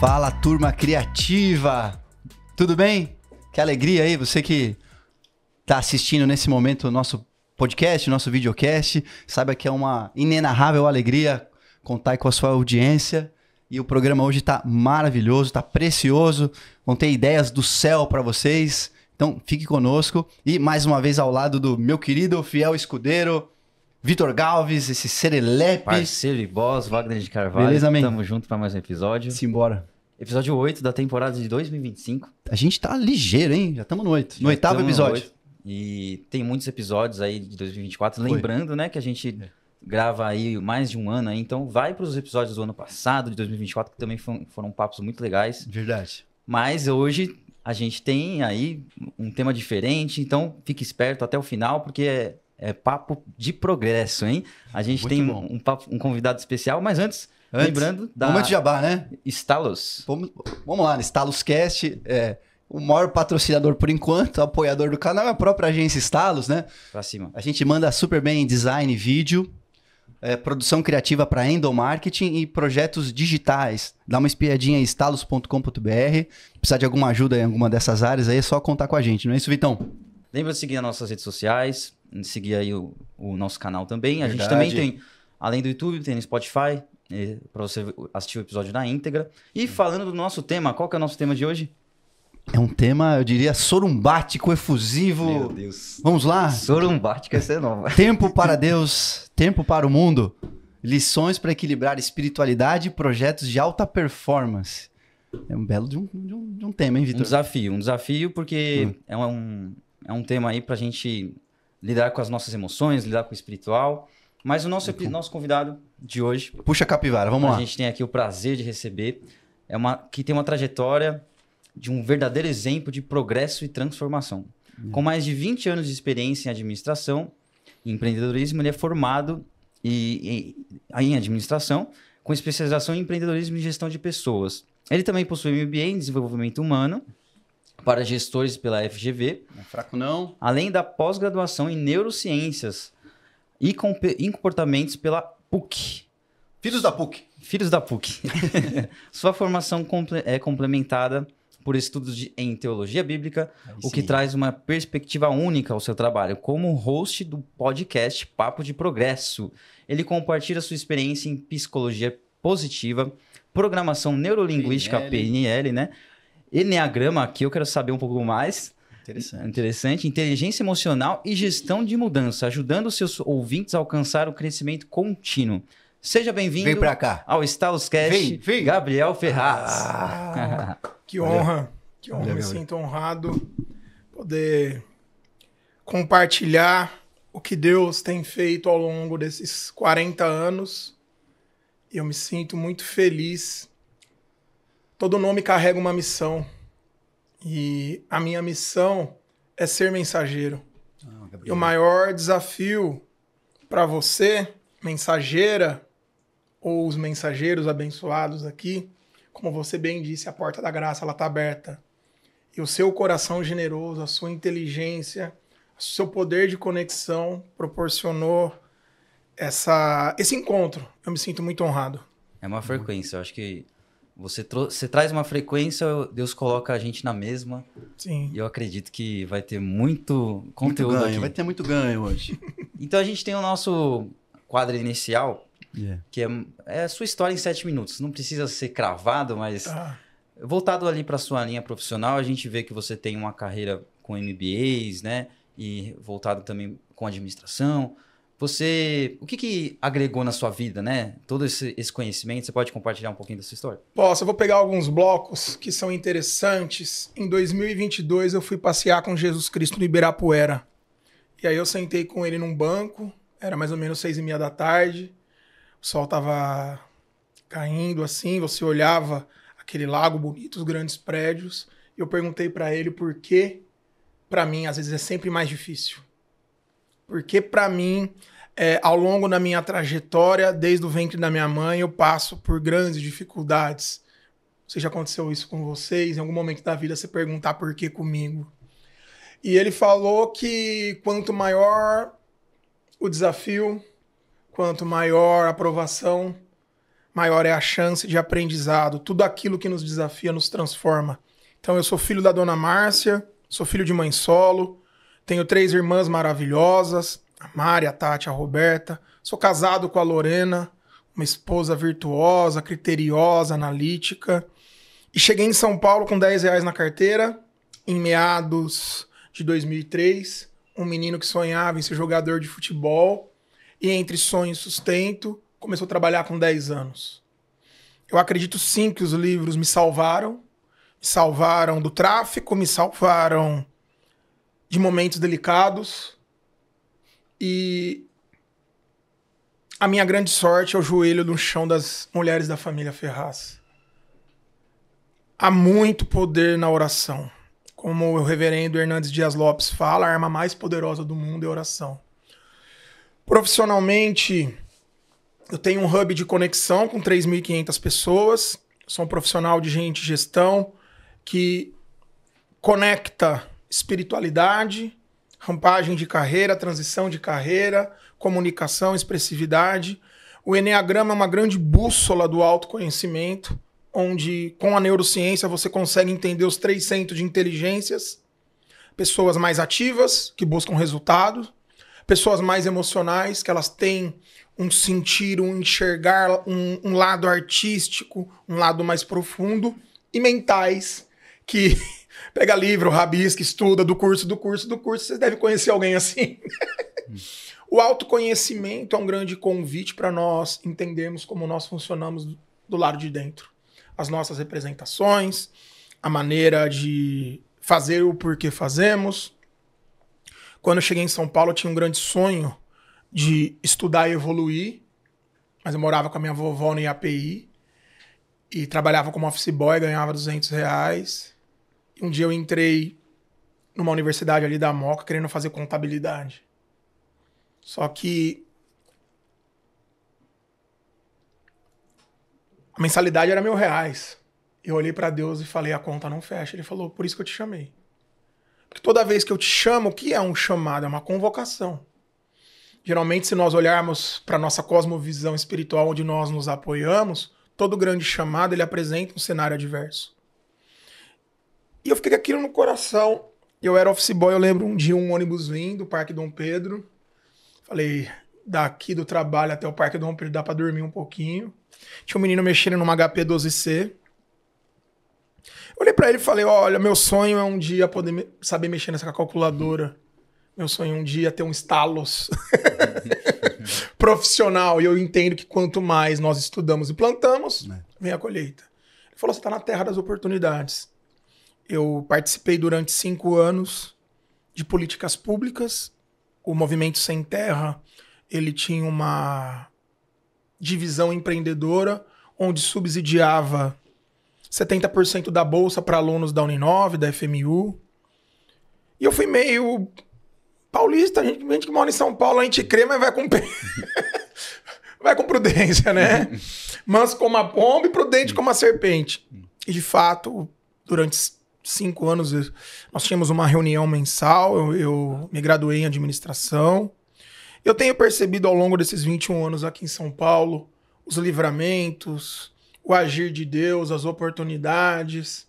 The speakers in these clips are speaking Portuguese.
Fala, turma criativa! Tudo bem? Que alegria aí, você que está assistindo nesse momento o nosso podcast, nosso videocast. Saiba que é uma inenarrável alegria contar aí com a sua audiência. E o programa hoje está maravilhoso, está precioso. Vão ter ideias do céu para vocês. Então, fique conosco. E mais uma vez ao lado do meu querido, fiel escudeiro, Vitor Galves, esse serelepe. Parceiro e boss, Wagner de Carvalho. Beleza, man? Tamo junto para mais um episódio. Simbora. Episódio 8 da temporada de 2025. A gente tá ligeiro, hein? Já estamos no 8. No oitavo episódio. E tem muitos episódios aí de 2024. Lembrando, né, que a gente grava aí mais de um ano aí. Então vai para os episódios do ano passado, de 2024, que também foram papos muito legais. Verdade. Mas hoje a gente tem aí um tema diferente. Então fique esperto até o final, porque é papo de progresso, hein? A gente Muito tem bom. um convidado especial, mas antes lembrando da Momento de jabá, né? Stalos. Vamos lá, Stalos Cast, o maior patrocinador por enquanto, apoiador do canal, é a própria agência Stalos, né? Pra cima. A gente manda super bem em design, vídeo, produção criativa para endomarketing e projetos digitais. Dá uma espiadinha em stalos.com.br. Precisar de alguma ajuda em alguma dessas áreas aí, é só contar com a gente, não é isso, Vitão? Lembra de seguir as nossas redes sociais, seguir aí o nosso canal também. A gente Verdade. também tem, além do YouTube, tem no Spotify, para você assistir o episódio na íntegra. E falando do nosso tema, qual que é o nosso tema de hoje? É um tema, eu diria, sorumbático, efusivo. Meu Deus. Vamos lá? Sorumbática, essa é nova. Tempo para Deus, tempo para o mundo. Lições para equilibrar espiritualidade e projetos de alta performance. É um belo de um tema, hein, Vitor? Um desafio porque é um tema aí pra gente lidar com as nossas emoções, lidar com o espiritual. Mas o nosso convidado de hoje, Puxa a capivara, vamos lá. a gente tem aqui o prazer de receber, que tem uma trajetória de um verdadeiro exemplo de progresso e transformação. Com mais de 20 anos de experiência em administração e empreendedorismo, ele é formado em administração, com especialização em empreendedorismo e gestão de pessoas. Ele também possui MBA em desenvolvimento humano para gestores pela FGV, Não é fraco não. além da pós-graduação em neurociências e em comportamentos pela PUC. Filhos da PUC. Filhos da PUC. Sua formação é complementada por estudos em teologia bíblica, o que traz uma perspectiva única ao seu trabalho, como host do podcast Papo de Progresso. Ele compartilha sua experiência em psicologia positiva, programação neurolinguística, PNL, né? Enneagrama, aqui eu quero saber um pouco mais. Interessante. Inteligência emocional e gestão de mudança, ajudando seus ouvintes a alcançar o crescimento contínuo. Seja bem-vindo Vem pra cá. ao Stalos Cast, Vem. Gabriel Ferraz. Que honra, Valeu, me Gabriel. sinto honrado poder compartilhar o que Deus tem feito ao longo desses 40 anos. E eu me sinto muito feliz. Todo nome carrega uma missão. E a minha missão é ser mensageiro. E o maior desafio para você, mensageira, ou os mensageiros abençoados aqui, como você bem disse, a porta da graça está aberta. E o seu coração generoso, a sua inteligência, o seu poder de conexão proporcionou esse encontro. Eu me sinto muito honrado. É uma frequência, eu acho que você traz uma frequência, Deus coloca a gente na mesma. Sim. E eu acredito que vai ter muito Muito conteúdo ganho, aqui. vai ter muito ganho hoje. Então a gente tem o nosso quadro inicial, que é a sua história em 7 minutos. Não precisa ser cravado, mas voltado ali para sua linha profissional, a gente vê que você tem uma carreira com MBAs, né? E voltado também com administração. O que agregou na sua vida, né? Todo esse conhecimento, você pode compartilhar um pouquinho da sua história? Posso, eu vou pegar alguns blocos que são interessantes. Em 2022, eu fui passear com Jesus Cristo no Ibirapuera. E aí eu sentei com ele num banco, era mais ou menos 6:30 da tarde. O sol tava caindo assim, você olhava aquele lago bonito, os grandes prédios. E eu perguntei para ele por que, para mim, às vezes é sempre mais difícil. Porque para mim, ao longo da minha trajetória, desde o ventre da minha mãe, eu passo por grandes dificuldades. Não sei se já aconteceu isso com vocês, em algum momento da vida você perguntar por que comigo. E ele falou que quanto maior o desafio, quanto maior a aprovação, maior é a chance de aprendizado. Tudo aquilo que nos desafia nos transforma. Então eu sou filho da dona Márcia, sou filho de mãe solo, tenho 3 irmãs maravilhosas, a Mari, a Tati, a Roberta. Sou casado com a Lorena, uma esposa virtuosa, criteriosa, analítica. E cheguei em São Paulo com R$10 na carteira, em meados de 2003. Um menino que sonhava em ser jogador de futebol. E entre sonho e sustento, começou a trabalhar com 10 anos. Eu acredito sim que os livros me salvaram. Me salvaram do tráfico, me salvaram de momentos delicados. E a minha grande sorte é o joelho no chão das mulheres da família Ferraz. Há muito poder na oração. Como o reverendo Hernandes Dias Lopes fala, a arma mais poderosa do mundo é a oração. Profissionalmente, eu tenho um hub de conexão com 3.500 pessoas. Sou um profissional de gestão que conecta espiritualidade, rampagem de carreira, transição de carreira, comunicação, expressividade. O Eneagrama é uma grande bússola do autoconhecimento, onde com a neurociência você consegue entender os 3 centros de inteligências. Pessoas mais ativas, que buscam resultados. Pessoas mais emocionais, que elas têm um sentir, um enxergar, um lado artístico, um lado mais profundo. E mentais, que pega livro, rabisca, estuda do curso. Vocês devem conhecer alguém assim. O autoconhecimento é um grande convite para nós entendermos como nós funcionamos do lado de dentro. As nossas representações, a maneira de fazer o porquê fazemos. Quando eu cheguei em São Paulo, eu tinha um grande sonho de estudar e evoluir, mas eu morava com a minha vovó no IAPI e trabalhava como office boy, ganhava R$200. E um dia eu entrei numa universidade ali da Moca querendo fazer contabilidade. Só que a mensalidade era R$1.000. Eu olhei para Deus e falei, a conta não fecha. Ele falou, por isso que eu te chamei. Porque toda vez que eu te chamo, o que é um chamado? É uma convocação. Geralmente, se nós olharmos para a nossa cosmovisão espiritual, onde nós nos apoiamos, todo grande chamado, ele apresenta um cenário adverso. E eu fiquei com aquilo no coração. Eu era office boy, eu lembro um dia um ônibus vindo do Parque Dom Pedro. Falei, daqui do trabalho até o Parque Dom Pedro dá para dormir um pouquinho. Tinha um menino mexendo numa HP 12C. Eu olhei pra ele e falei, olha, meu sonho é um dia poder saber mexer nessa calculadora. Meu sonho é um dia ter um stalos profissional. E eu entendo que quanto mais nós estudamos e plantamos, vem a colheita. Ele falou, você tá na terra das oportunidades. Eu participei durante 5 anos de políticas públicas. O Movimento Sem Terra, ele tinha uma divisão empreendedora, onde subsidiava 70% da bolsa para alunos da Uninove, da FMU. E eu fui meio paulista, a gente que mora em São Paulo, a gente crê, mas vai com vai com prudência, né? Manso como a pomba e prudente como a serpente. E de fato, durante 5 anos, nós tínhamos uma reunião mensal, eu me graduei em administração. Eu tenho percebido ao longo desses 21 anos aqui em São Paulo, os livramentos, o agir de Deus, as oportunidades.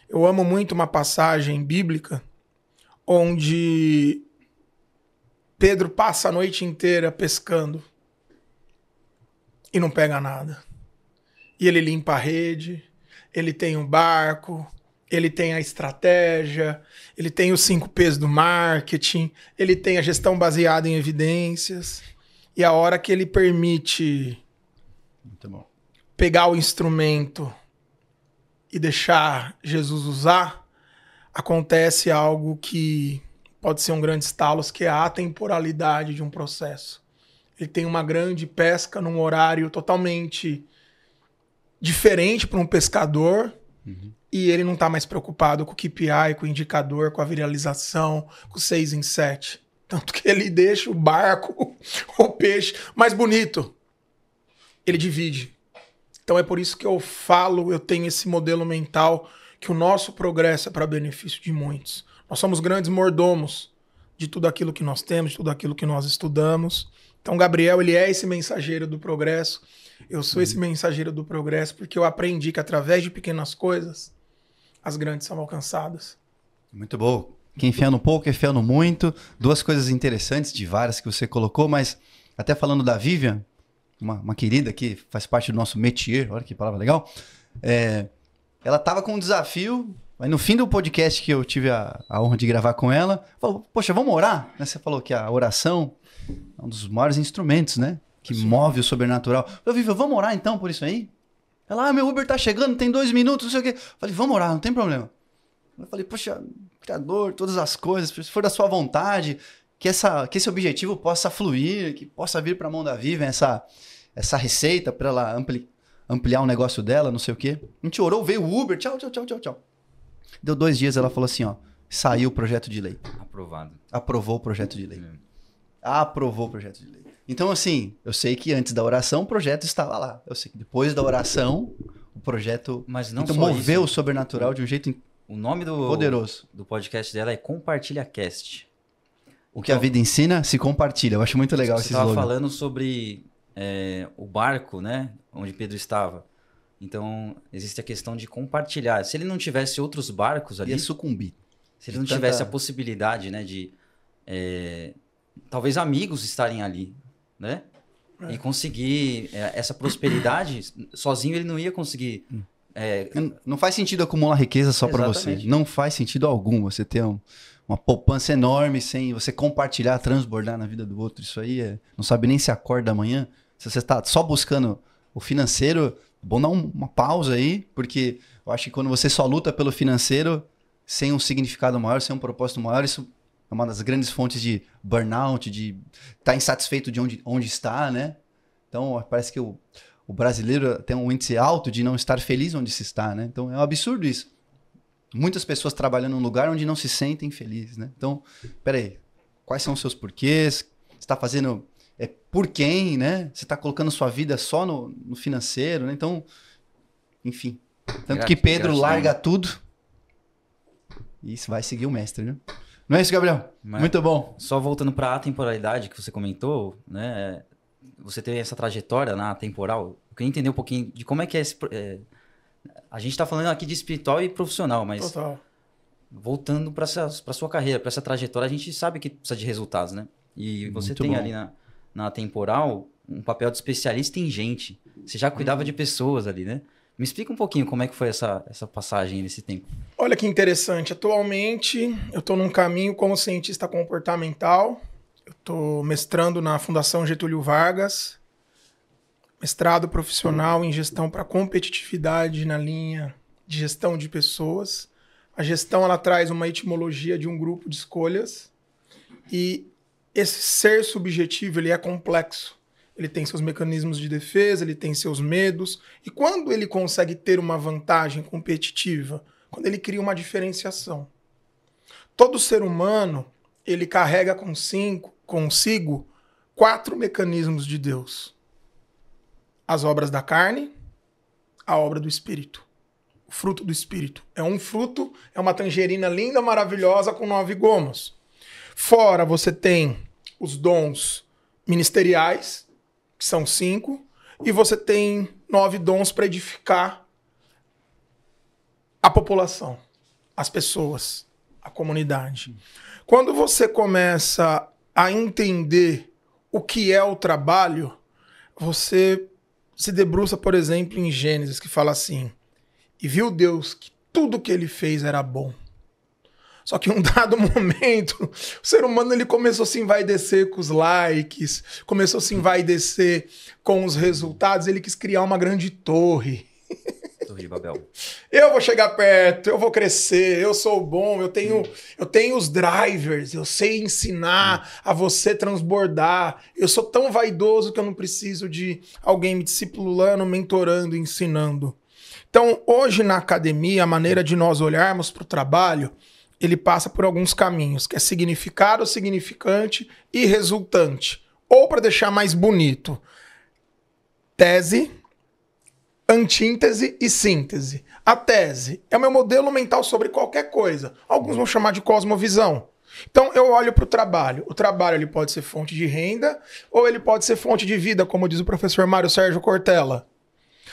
Eu amo muito uma passagem bíblica onde Pedro passa a noite inteira pescando e não pega nada. E ele limpa a rede, ele tem um barco, ele tem a estratégia, ele tem os 5 P's do marketing, ele tem a gestão baseada em evidências. E a hora que ele permite pegar o instrumento e deixar Jesus usar, acontece algo que pode ser um grande estalo, que é a atemporalidade de um processo. Ele tem uma grande pesca num horário totalmente diferente para um pescador, e ele não está mais preocupado com o KPI, com o indicador, com a viralização, com o 6 em 7. Tanto que ele deixa o barco, o peixe, mais bonito. Ele divide. Então é por isso que eu falo, eu tenho esse modelo mental, que o nosso progresso é para benefício de muitos. Nós somos grandes mordomos de tudo aquilo que nós temos, de tudo aquilo que nós estudamos. Então, Gabriel, ele é esse mensageiro do progresso. Eu sou esse mensageiro do progresso porque eu aprendi que através de pequenas coisas, as grandes são alcançadas. Muito bom. Quem fia no pouco é fiel no muito. Duas coisas interessantes de várias que você colocou, mas até falando da Vivian, uma querida que faz parte do nosso métier, olha que palavra legal, ela estava com um desafio, aí no fim do podcast que eu tive a honra de gravar com ela, falou, poxa, vamos orar? Você falou que a oração é um dos maiores instrumentos, né? Que move o sobrenatural. Eu falei, Vivian, vamos orar então por isso aí? Ela, meu Uber tá chegando, tem 2 minutos, não sei o quê. Eu falei, vamos orar, não tem problema. Eu falei, poxa, Criador, todas as coisas, se for da sua vontade, que esse objetivo possa fluir, que possa vir para a mão da Vivian essa receita para ela ampliar o negócio dela, não sei o quê. A gente orou, veio o Uber, tchau. Deu 2 dias, ela falou assim, ó, saiu o projeto de lei. Aprovado. Aprovou o projeto de lei. Aprovou o projeto de lei. Então, assim, eu sei que antes da oração o projeto estava lá. Eu sei que depois da oração o projeto então, moveu o sobrenatural de um jeito o nome poderoso. Do podcast dela é Compartilha Cast. O que a vida ensina, se compartilha. Eu acho muito legal esse slogan. Você estava falando sobre o barco, né? Onde Pedro estava. Então, existe a questão de compartilhar. Se ele não tivesse outros barcos ali... Ia sucumbir. Se ele não tivesse a possibilidade, né? De talvez amigos estarem ali, né? E conseguir essa prosperidade, sozinho ele não ia conseguir... Não faz sentido acumular riqueza só para você. Não faz sentido algum você ter uma poupança enorme sem você compartilhar, transbordar na vida do outro. Isso aí não sabe nem se acorda amanhã. Se você está só buscando o financeiro, é bom dar uma pausa aí, porque eu acho que quando você só luta pelo financeiro, sem um significado maior, sem um propósito maior, isso é uma das grandes fontes de burnout, de estar insatisfeito de onde está, né? Então, parece que o brasileiro tem um índice alto de não estar feliz onde se está, né? Então, é um absurdo isso. Muitas pessoas trabalhando num lugar onde não se sentem felizes, né? Então, peraí, quais são os seus porquês? Você está fazendo por quem, né? Você está colocando sua vida só no financeiro, né? Então, enfim. Tanto que Pedro larga tudo e vai seguir o mestre, né? Não é isso, Gabriel? Muito bom. Só voltando para a temporalidade que você comentou, né? Você tem essa trajetória na temporal. Eu queria entender um pouquinho de como é que é esse... A gente está falando aqui de espiritual e profissional, mas voltando para a sua carreira, para essa trajetória, a gente sabe que precisa de resultados, né? E você tem ali na temporal um papel de especialista em gente. Você já cuidava de pessoas ali, né? Me explica um pouquinho como é que foi essa passagem nesse tempo. Olha que interessante. Atualmente, eu estou num caminho como cientista comportamental. Eu estou mestrando na Fundação Getúlio Vargas. Mestrado profissional em gestão para competitividade na linha de gestão de pessoas. A gestão, ela traz uma etimologia de um grupo de escolhas. E esse ser subjetivo, ele é complexo. Ele tem seus mecanismos de defesa, ele tem seus medos. E quando ele consegue ter uma vantagem competitiva, quando ele cria uma diferenciação. Todo ser humano, ele carrega consigo 4 mecanismos de Deus. As obras da carne, a obra do Espírito. O fruto do Espírito. É um fruto, é uma tangerina linda, maravilhosa, com 9 gomos. Fora você tem os dons ministeriais, que são 5, e você tem 9 dons para edificar a população, as pessoas, a comunidade. Quando você começa a entender o que é o trabalho, você se debruça, por exemplo, em Gênesis, que fala assim: e viu Deus que tudo que ele fez era bom. Só que em um dado momento, o ser humano ele começou a se envaidecer com os likes, começou a se envaidecer com os resultados, ele quis criar uma grande torre. Torre de Babel. Eu vou chegar perto, eu vou crescer, eu sou bom, eu tenho os drivers, eu sei ensinar a você transbordar. Eu sou tão vaidoso que eu não preciso de alguém me discipulando, mentorando, ensinando. Então, hoje na academia, a maneira de nós olharmos para o trabalho, ele passa por alguns caminhos, que é significado, significante e resultante. Ou, para deixar mais bonito, tese, antíntese e síntese. A tese é o meu modelo mental sobre qualquer coisa. Alguns vão chamar de cosmovisão. Então, eu olho para o trabalho. O trabalho ele pode ser fonte de renda ou ele pode ser fonte de vida, como diz o professor Mário Sérgio Cortella.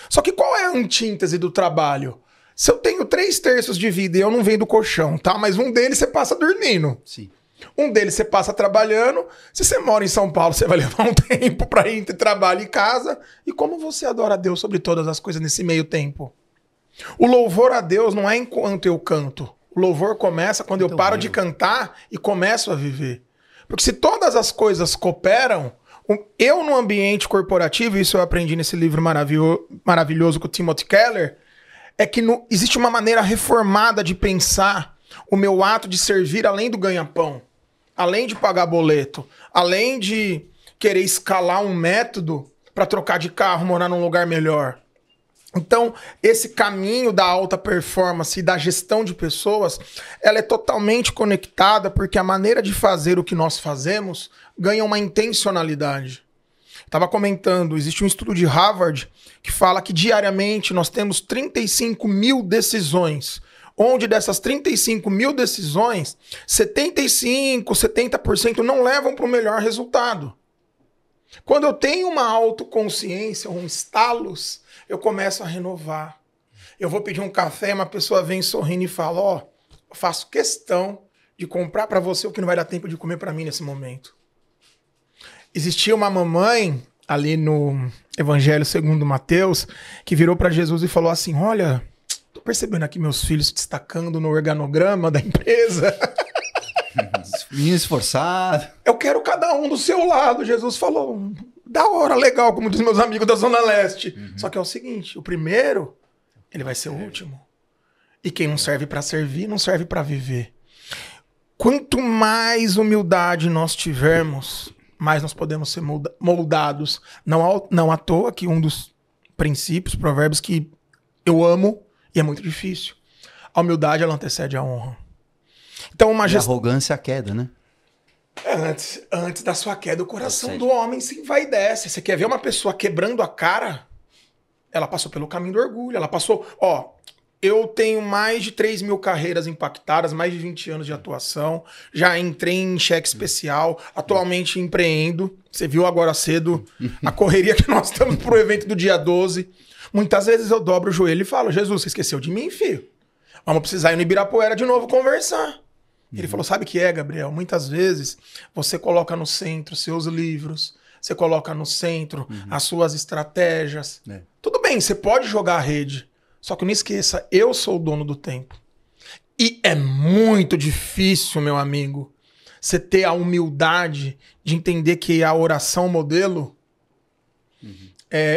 Só que qual é a antítese do trabalho? Se eu tenho 3/3 de vida e eu não venho do colchão, tá? Mas um deles você passa dormindo. Sim. Um deles você passa trabalhando. Se você mora em São Paulo, você vai levar um tempo para ir entre trabalho e casa. E como você adora a Deus sobre todas as coisas nesse meio tempo? O louvor a Deus não é enquanto eu canto. O louvor começa quando eu paro de cantar e começo a viver. Porque se todas as coisas cooperam, eu no ambiente corporativo, isso eu aprendi nesse livro maravilhoso com o Timothy Keller, é que existe uma maneira reformada de pensar o meu ato de servir além do ganha-pão, além de pagar boleto, além de querer escalar um método para trocar de carro, morar num lugar melhor. Então, esse caminho da alta performance e da gestão de pessoas, ela é totalmente conectada porque a maneira de fazer o que nós fazemos ganha uma intencionalidade. Estava comentando, existe um estudo de Harvard que fala que diariamente nós temos 35 mil decisões, onde dessas 35 mil decisões, 75%, 70% não levam para o melhor resultado. Quando eu tenho uma autoconsciência, um estalos, eu começo a renovar. Eu vou pedir um café, uma pessoa vem sorrindo e fala, ó, eu faço questão de comprar para você o que não vai dar tempo de comer para mim nesse momento. Existia uma mamãe ali no Evangelho segundo Mateus que virou para Jesus e falou assim, olha, tô percebendo aqui meus filhos se destacando no organograma da empresa. Menino esforçado. Eu quero cada um do seu lado. Jesus falou, da hora, legal, como diz meus amigos da Zona Leste. Só que é o seguinte, o primeiro, ele vai ser o último. E quem não serve para servir, não serve para viver. Quanto mais humildade nós tivermos, mais nós podemos ser moldados. Não à toa que um dos princípios, provérbios que eu amo, e é muito difícil. A humildade, ela antecede a honra. Então, A arrogância é a queda, né? Antes da sua queda, o coração do homem se envaidece. Você quer ver uma pessoa quebrando a cara? Ela passou pelo caminho do orgulho. Ela passou... Ó, eu tenho mais de 3 mil carreiras impactadas, mais de 20 anos de atuação. Já entrei em cheque especial. Atualmente empreendo. Você viu agora cedo a correria que nós estamos pro evento do dia 12. Muitas vezes eu dobro o joelho e falo, Jesus, você esqueceu de mim, filho? Vamos precisar ir no Ibirapuera de novo conversar. Ele falou, sabe o que é, Gabriel? Muitas vezes você coloca no centro seus livros, você coloca no centro as suas estratégias. Tudo bem, você pode jogar a rede, só que não esqueça, eu sou o dono do tempo. E é muito difícil, meu amigo, você ter a humildade de entender que a oração modelo,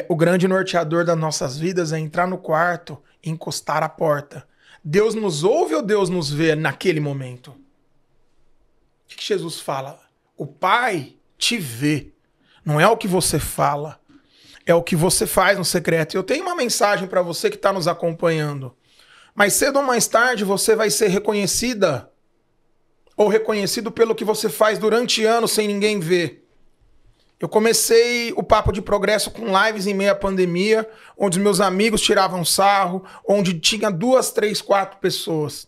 o grande norteador das nossas vidas é entrar no quarto e encostar a porta. Deus nos ouve ou Deus nos vê naquele momento? O que Jesus fala? O Pai te vê. Não é o que você fala. É o que você faz no secreto. Eu tenho uma mensagem para você que está nos acompanhando. Mais cedo ou mais tarde você vai ser reconhecida ou reconhecido pelo que você faz durante anos sem ninguém ver. Eu comecei o Papo de Progresso com lives em meio à pandemia, onde os meus amigos tiravam sarro, onde tinha 2, 3, 4 pessoas.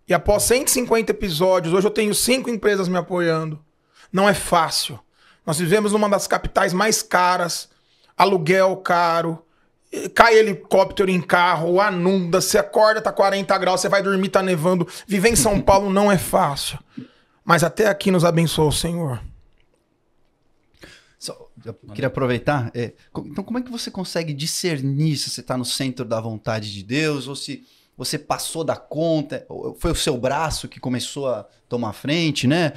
E após 150 episódios, hoje eu tenho 5 empresas me apoiando. Não é fácil. Nós vivemos numa das capitais mais caras, aluguel caro, cai helicóptero em carro, anunda, você acorda, tá 40 graus, você vai dormir, tá nevando. Viver em São Paulo não é fácil. Mas até aqui nos abençoou o Senhor. Eu queria aproveitar. Então, como é que você consegue discernir se você está no centro da vontade de Deus ou se você passou da conta? Foi o seu braço que começou a tomar frente, né?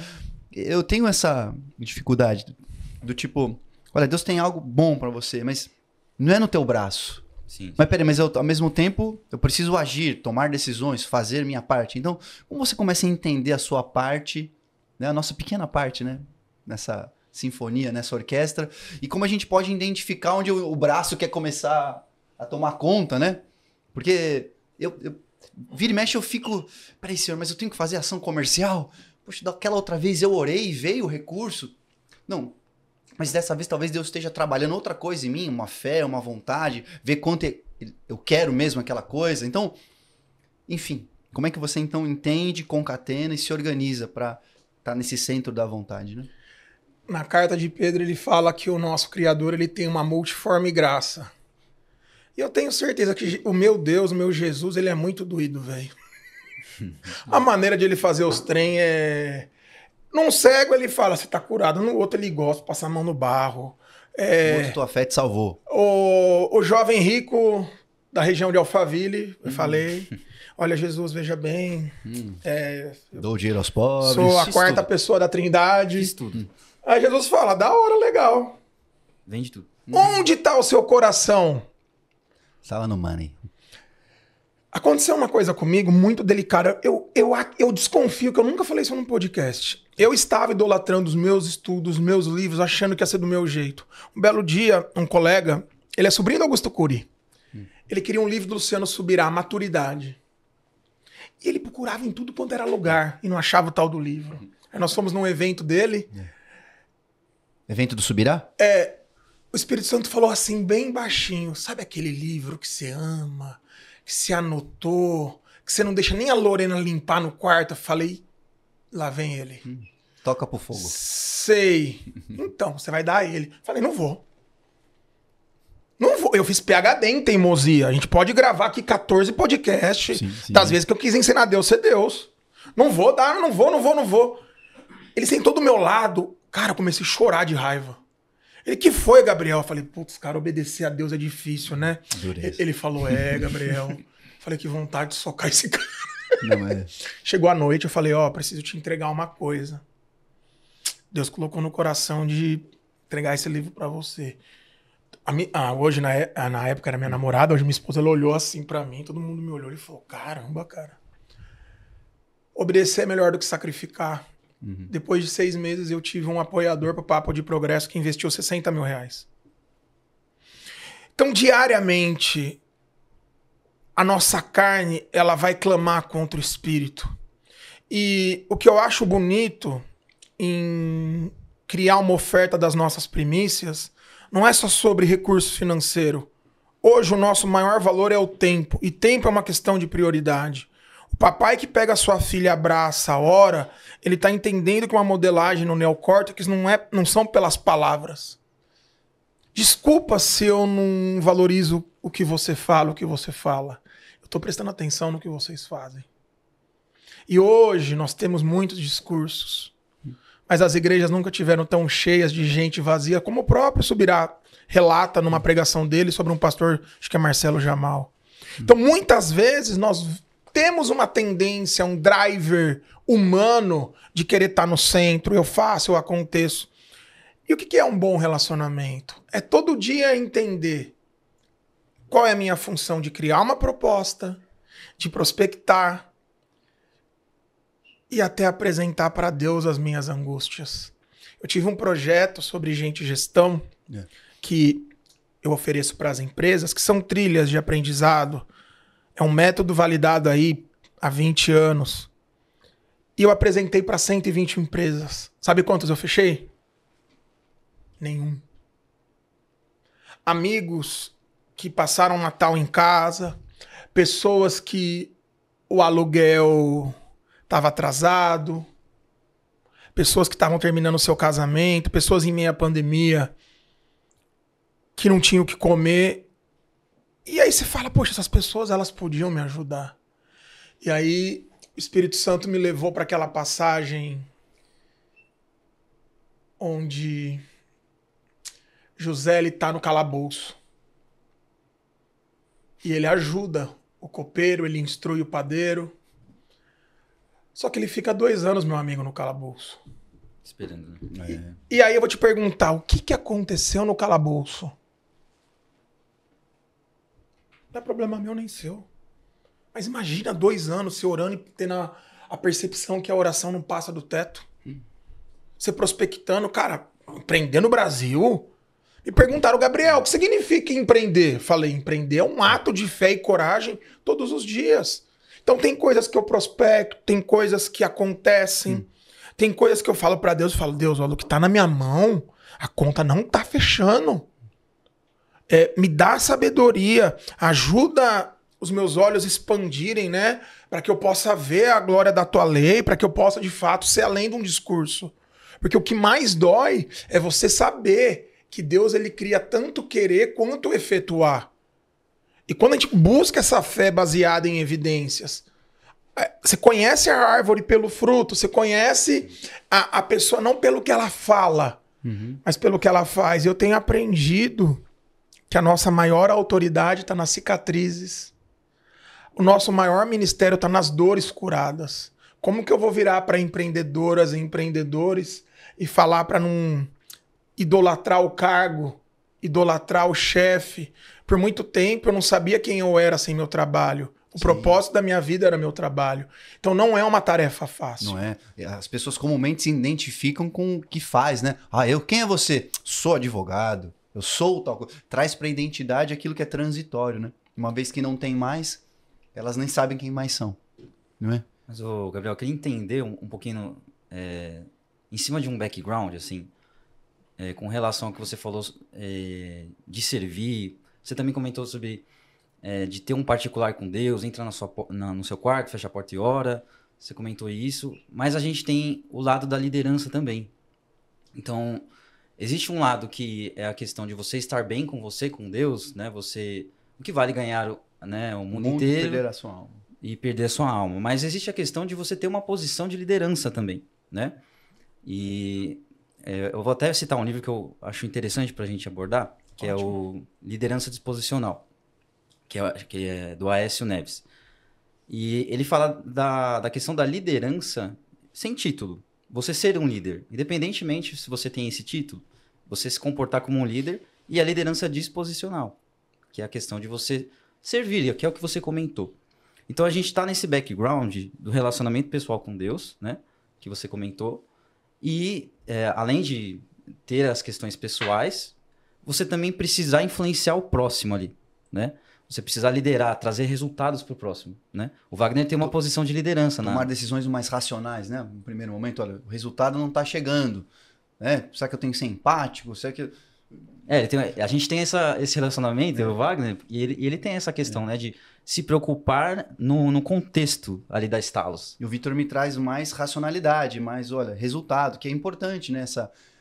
Eu tenho essa dificuldade do tipo, olha, Deus tem algo bom para você, mas não é no teu braço. Sim. Mas peraí, mas ao mesmo tempo eu preciso agir, tomar decisões, fazer minha parte. Então, como você começa a entender a sua parte, né? A nossa pequena parte, né? Nessa sinfonia, nessa orquestra, e como a gente pode identificar onde o braço quer começar a tomar conta, né? Porque eu vira e mexe eu fico, peraí, senhor, mas eu tenho que fazer ação comercial? Poxa, daquela outra vez eu orei e veio o recurso. Não, mas dessa vez talvez Deus esteja trabalhando outra coisa em mim, uma fé, uma vontade, ver quanto eu quero mesmo aquela coisa. Então, enfim, como é que você então entende, concatena e se organiza para tá nesse centro da vontade, né? Na carta de Pedro, ele fala que o nosso Criador ele tem uma multiforme graça. E eu tenho certeza que o meu Deus, o meu Jesus, ele é muito doído, velho. A maneira de ele fazer os trem é... Num cego ele fala, você tá curado. No outro ele gosta de passar a mão no barro. O outro, tua fé te salvou. O jovem rico da região de Alphaville, eu falei... Olha, Jesus, veja bem. Dou dinheiro aos pobres. Sou a quarta pessoa da Trindade. Fiz tudo. Aí Jesus fala, da hora, legal. Vende tudo. Onde tá o seu coração? Estava no money. Aconteceu uma coisa comigo muito delicada. Eu desconfio que eu nunca falei isso num podcast. Eu estava idolatrando os meus estudos, os meus livros, achando que ia ser do meu jeito. Um belo dia, um colega, ele é sobrinho do Augusto Cury. Ele queria um livro do Luciano Subirá, Maturidade. E ele procurava em tudo quanto era lugar e não achava o tal do livro. Aí nós fomos num evento dele. Evento do Subirá? O Espírito Santo falou assim, bem baixinho. Sabe aquele livro que você ama, que você anotou, que você não deixa nem a Lorena limpar no quarto? Eu falei, lá vem ele. Toca pro fogo. Sei. Então, você vai dar a ele. Falei, não vou. Não vou. Eu fiz PhD em teimosia. A gente pode gravar aqui 14 podcasts das vezes que eu quis ensinar Deus a ser Deus. Não vou dar, não vou. Ele sentou do meu lado. Cara, eu comecei a chorar de raiva. Ele, que foi, Gabriel? Eu falei, putz, cara, obedecer a Deus é difícil, né? Dureza. Ele falou, Gabriel. Falei, que vontade de socar esse cara. Não é. Chegou a noite, eu falei, preciso te entregar uma coisa. Deus colocou no coração de entregar esse livro pra você. Hoje, na época, era minha namorada, hoje minha esposa, ela olhou assim pra mim, todo mundo me olhou e falou, caramba, cara. Obedecer é melhor do que sacrificar. Depois de 6 meses, eu tive um apoiador pro Papo de Progresso que investiu R$60 mil. Então, diariamente, a nossa carne, ela vai clamar contra o Espírito. E o que eu acho bonito em criar uma oferta das nossas primícias não é só sobre recurso financeiro. Hoje o nosso maior valor é o tempo. E tempo é uma questão de prioridade. O papai que pega a sua filha, abraça, ora, ele está entendendo que uma modelagem no neocórtex não são pelas palavras. Desculpa se eu não valorizo o que você fala, Eu estou prestando atenção no que vocês fazem. E hoje nós temos muitos discursos. Mas as igrejas nunca tiveram tão cheias de gente vazia, como o próprio Subirá relata numa pregação dele sobre um pastor, acho que é Marcelo Jamal. Então, muitas vezes, nós temos uma tendência, um driver humano de querer estar no centro, eu faço, eu aconteço. E o que é um bom relacionamento? É todo dia entender qual é a minha função de criar uma proposta, de prospectar, e até apresentar para Deus as minhas angústias. Eu tive um projeto sobre gente e gestão que eu ofereço para as empresas, que são trilhas de aprendizado. É um método validado aí há 20 anos. E eu apresentei para 120 empresas. Sabe quantos eu fechei? Nenhum. Amigos que passaram Natal em casa, pessoas que o aluguel estava atrasado, pessoas que estavam terminando o seu casamento, pessoas em meio à pandemia que não tinham o que comer. E aí você fala, poxa, essas pessoas elas podiam me ajudar. E aí o Espírito Santo me levou para aquela passagem onde José está no calabouço. E ele ajuda o copeiro, ele instrui o padeiro. Só que ele fica 2 anos, meu amigo, no calabouço. Esperando, né? E aí eu vou te perguntar, o que aconteceu no calabouço? Não é problema meu nem seu. Mas imagina 2 anos você orando e tendo a percepção que a oração não passa do teto. Você prospectando, cara, empreender no Brasil. Me perguntaram, Gabriel, o que significa empreender? Falei, empreender é um ato de fé e coragem todos os dias. Então tem coisas que eu prospecto, tem coisas que acontecem, tem coisas que eu falo pra Deus, eu falo, Deus, olha o que tá na minha mão, a conta não tá fechando. Me dá sabedoria, ajuda os meus olhos expandirem, né? Para que eu possa ver a glória da tua lei, para que eu possa, de fato, ser além de um discurso. Porque o que mais dói é você saber que Deus ele cria tanto querer quanto efetuar. E quando a gente busca essa fé baseada em evidências, você conhece a árvore pelo fruto, você conhece a pessoa não pelo que ela fala, mas pelo que ela faz. Eu tenho aprendido que a nossa maior autoridade está nas cicatrizes. O nosso maior ministério está nas dores curadas. Como que eu vou virar para empreendedoras e empreendedores e falar para não idolatrar o cargo, idolatrar o chefe? Por muito tempo eu não sabia quem eu era sem meu trabalho. O propósito da minha vida era meu trabalho. Então não é uma tarefa fácil. Não é. As pessoas comumente se identificam com o que faz, né? Quem é você? Sou advogado, eu sou tal coisa. Traz para a identidade aquilo que é transitório, né? Uma vez que não tem mais, elas nem sabem quem mais são, não é? Mas, Gabriel, eu queria entender um pouquinho, em cima de um background, assim, com relação ao que você falou de servir. Você também comentou sobre de ter um particular com Deus, entrar no seu quarto, fecha a porta e ora. Você comentou isso. Mas a gente tem o lado da liderança também. Então, existe um lado que é a questão de você estar bem com você, com Deus, né? O que vale ganhar o mundo inteiro perder a sua alma. E perder a sua alma. Mas existe a questão de você ter uma posição de liderança também, né? E eu vou até citar um livro que eu acho interessante para a gente abordar, que é o Liderança Disposicional, que é do Aécio Neves. E ele fala da questão da liderança sem título. Você ser um líder, independentemente se você tem esse título, você se comportar como um líder, e a liderança disposicional, que é a questão de você servir, que é o que você comentou. Então a gente está nesse background do relacionamento pessoal com Deus, né, que você comentou, e além de ter as questões pessoais, você também precisar influenciar o próximo ali, né? Você precisa liderar, trazer resultados para o próximo, né? O Wagner tem uma posição de liderança. Tomar decisões mais racionais, né? No primeiro momento, olha, o resultado não está chegando, né? Será que eu tenho que ser empático? Será que a gente tem esse relacionamento, o Wagner, e ele tem essa questão, né? De se preocupar no contexto ali da Stalos. E o Vitor me traz mais racionalidade, mais, olha, resultado, que é importante, né?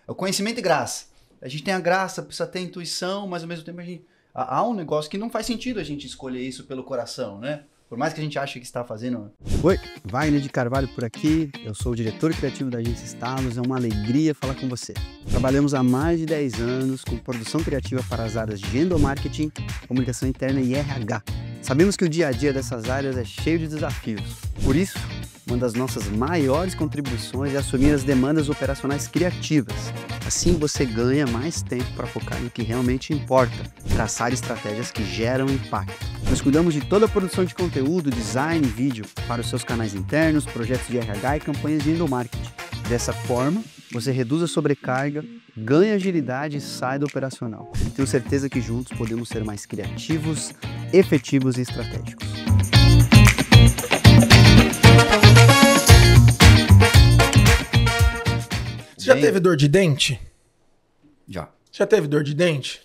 O conhecimento e graça. A gente tem a graça, precisa ter a intuição, mas ao mesmo tempo há um negócio que não faz sentido a gente escolher isso pelo coração, né? Por mais que a gente ache que está fazendo... Oi, Wagner de Carvalho por aqui. Eu sou o diretor criativo da agência Stalos. É uma alegria falar com você. Trabalhamos há mais de 10 anos com produção criativa para as áreas de endomarketing, comunicação interna e RH. Sabemos que o dia a dia dessas áreas é cheio de desafios. Por isso, uma das nossas maiores contribuições é assumir as demandas operacionais criativas. Assim você ganha mais tempo para focar no que realmente importa, traçar estratégias que geram impacto. Nós cuidamos de toda a produção de conteúdo, design e vídeo para os seus canais internos, projetos de RH e campanhas de endomarketing. Dessa forma, você reduz a sobrecarga, ganha agilidade e sai do operacional. Tenho certeza que juntos podemos ser mais criativos, efetivos e estratégicos. Você já teve dor de dente? Já. Já teve dor de dente?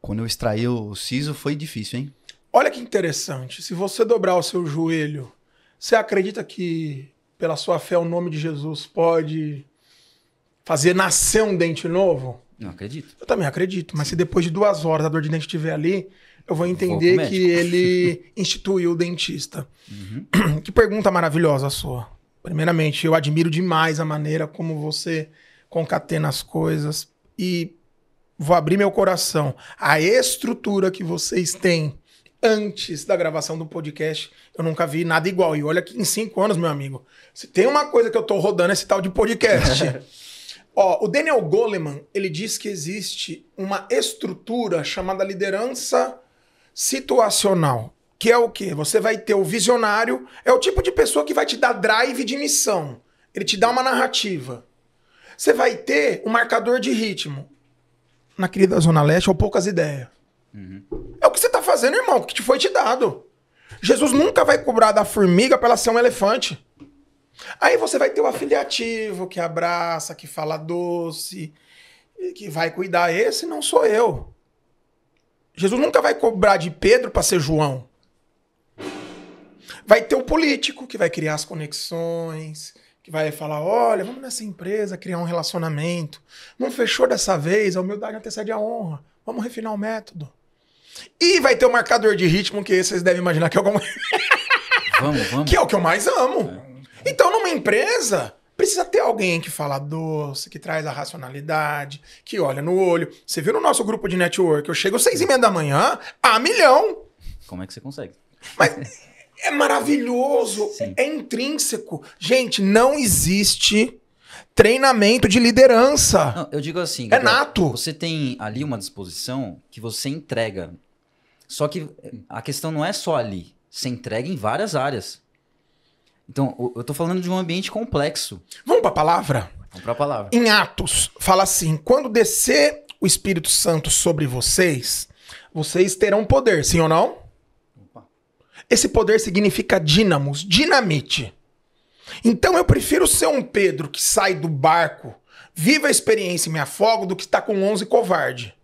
Quando eu extraí o siso foi difícil, hein? Olha que interessante. Se você dobrar o seu joelho, você acredita que, pela sua fé, o nome de Jesus pode fazer nascer um dente novo? Não acredito. Eu também acredito. Mas se depois de 2 horas a dor de dente estiver ali, eu vou entender que ele instituiu o dentista. Que pergunta maravilhosa a sua. Primeiramente, eu admiro demais a maneira como você concatena as coisas e vou abrir meu coração. A estrutura que vocês têm antes da gravação do podcast, eu nunca vi nada igual. E olha que em 5 anos, meu amigo, se tem uma coisa que eu tô rodando, é esse tal de podcast. O Daniel Goleman, ele diz que existe uma estrutura chamada liderança situacional. Que é o quê? Você vai ter o visionário, é o tipo de pessoa que vai te dar drive de missão. Ele te dá uma narrativa. Você vai ter um marcador de ritmo. Na querida Zona Leste, ou poucas ideias. É o que você tá fazendo, irmão, o que te foi te dado. Jesus nunca vai cobrar da formiga pra ela ser um elefante. Aí você vai ter o afiliativo, que abraça, que fala doce, que vai cuidar. Esse não sou eu. Jesus nunca vai cobrar de Pedro pra ser João. Vai ter o político que vai criar as conexões, que vai falar, olha, vamos nessa empresa criar um relacionamento. Não fechou dessa vez, a humildade antecede a honra. Vamos refinar o método. E vai ter o marcador de ritmo, que vocês devem imaginar que é o Vamos. que é o que eu mais amo. Então, numa empresa, precisa ter alguém que fala doce, que traz a racionalidade, que olha no olho. Você viu no nosso grupo de network, eu chego às 6h30 da manhã, a milhão. Como é que você consegue? Mas é maravilhoso, é intrínseco. Gente, não existe treinamento de liderança. Não, eu digo assim, é nato. Você tem ali uma disposição que você entrega. Só que a questão não é só ali. Você entrega em várias áreas. Então, eu tô falando de um ambiente complexo. Vamos pra palavra? Vamos pra palavra. Em Atos, fala assim, quando descer o Espírito Santo sobre vocês, vocês terão poder, sim ou não? Opa. Esse poder significa dínamos, dinamite. Então eu prefiro ser um Pedro que sai do barco, viva a experiência e me afogo, do que estar com 11 covarde.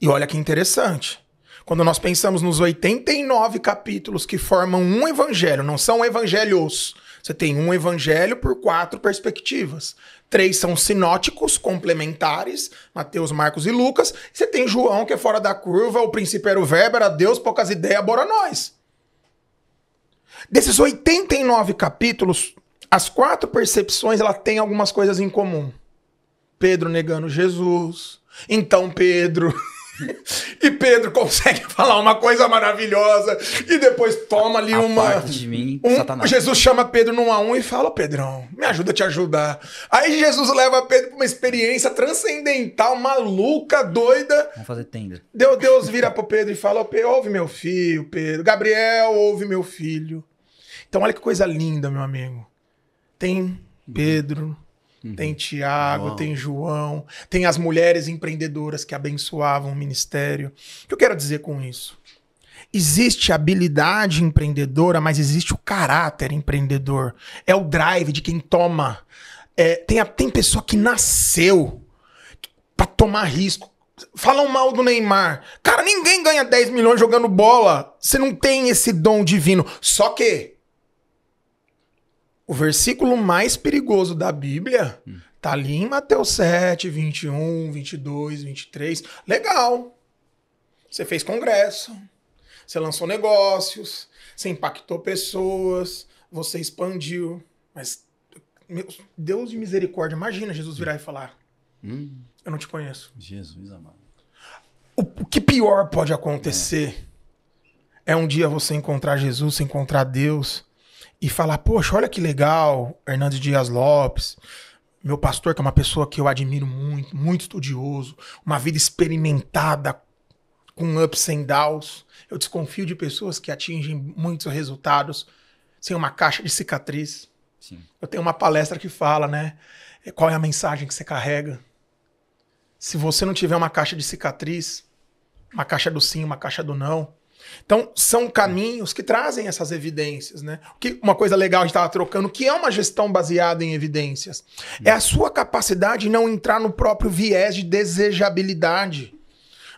E olha que interessante. Quando nós pensamos nos 89 capítulos que formam um evangelho, não são evangelhos. Você tem um evangelho por 4 perspectivas. 3 são sinóticos, complementares, Mateus, Marcos e Lucas. Você tem João, que é fora da curva, o princípio era o verbo, era Deus, poucas ideias, bora nós. Desses 89 capítulos, as 4 percepções, ela tem algumas coisas em comum. Pedro negando Jesus. Então Pedro... E Pedro consegue falar uma coisa maravilhosa e depois toma ali parte de mim, Satanás. Jesus chama Pedro num a um e fala, Pedrão, me ajuda a te ajudar. Aí Jesus leva Pedro para uma experiência transcendental, maluca, doida. Vamos fazer tenda. Deus vira pro Pedro e fala, ouve meu filho, Pedro. Gabriel, ouve meu filho. Então olha que coisa linda, meu amigo. Tem Pedro... Tem Tiago, tem João, tem as mulheres empreendedoras que abençoavam o ministério. O que eu quero dizer com isso? Existe a habilidade empreendedora, mas existe o caráter empreendedor. É o drive de quem toma. Tem pessoa que nasceu pra tomar risco. Falam mal do Neymar. Cara, ninguém ganha 10 milhões jogando bola. Você não tem esse dom divino. Só que o versículo mais perigoso da Bíblia tá ali em Mateus 7, 21, 22, 23. Legal. Você fez congresso. Você lançou negócios. Você impactou pessoas. Você expandiu. Mas, meu Deus de misericórdia, imagina Jesus virar e falar: eu não te conheço. Jesus amado. O que pior pode acontecer é um dia você encontrar Jesus, você encontrar Deus e falar, poxa, olha que legal, Hernandes Dias Lopes, meu pastor, que é uma pessoa que eu admiro muito, muito estudioso, uma vida experimentada com ups and downs. Eu desconfio de pessoas que atingem muitos resultados sem uma caixa de cicatriz. Sim. Eu tenho uma palestra que fala, né? Qual é a mensagem que você carrega? Se você não tiver uma caixa de cicatriz, uma caixa do sim, uma caixa do não. Então, são caminhos que trazem essas evidências, né? Uma coisa legal, a gente estava trocando, que é uma gestão baseada em evidências. É a sua capacidade de não entrar no próprio viés de desejabilidade.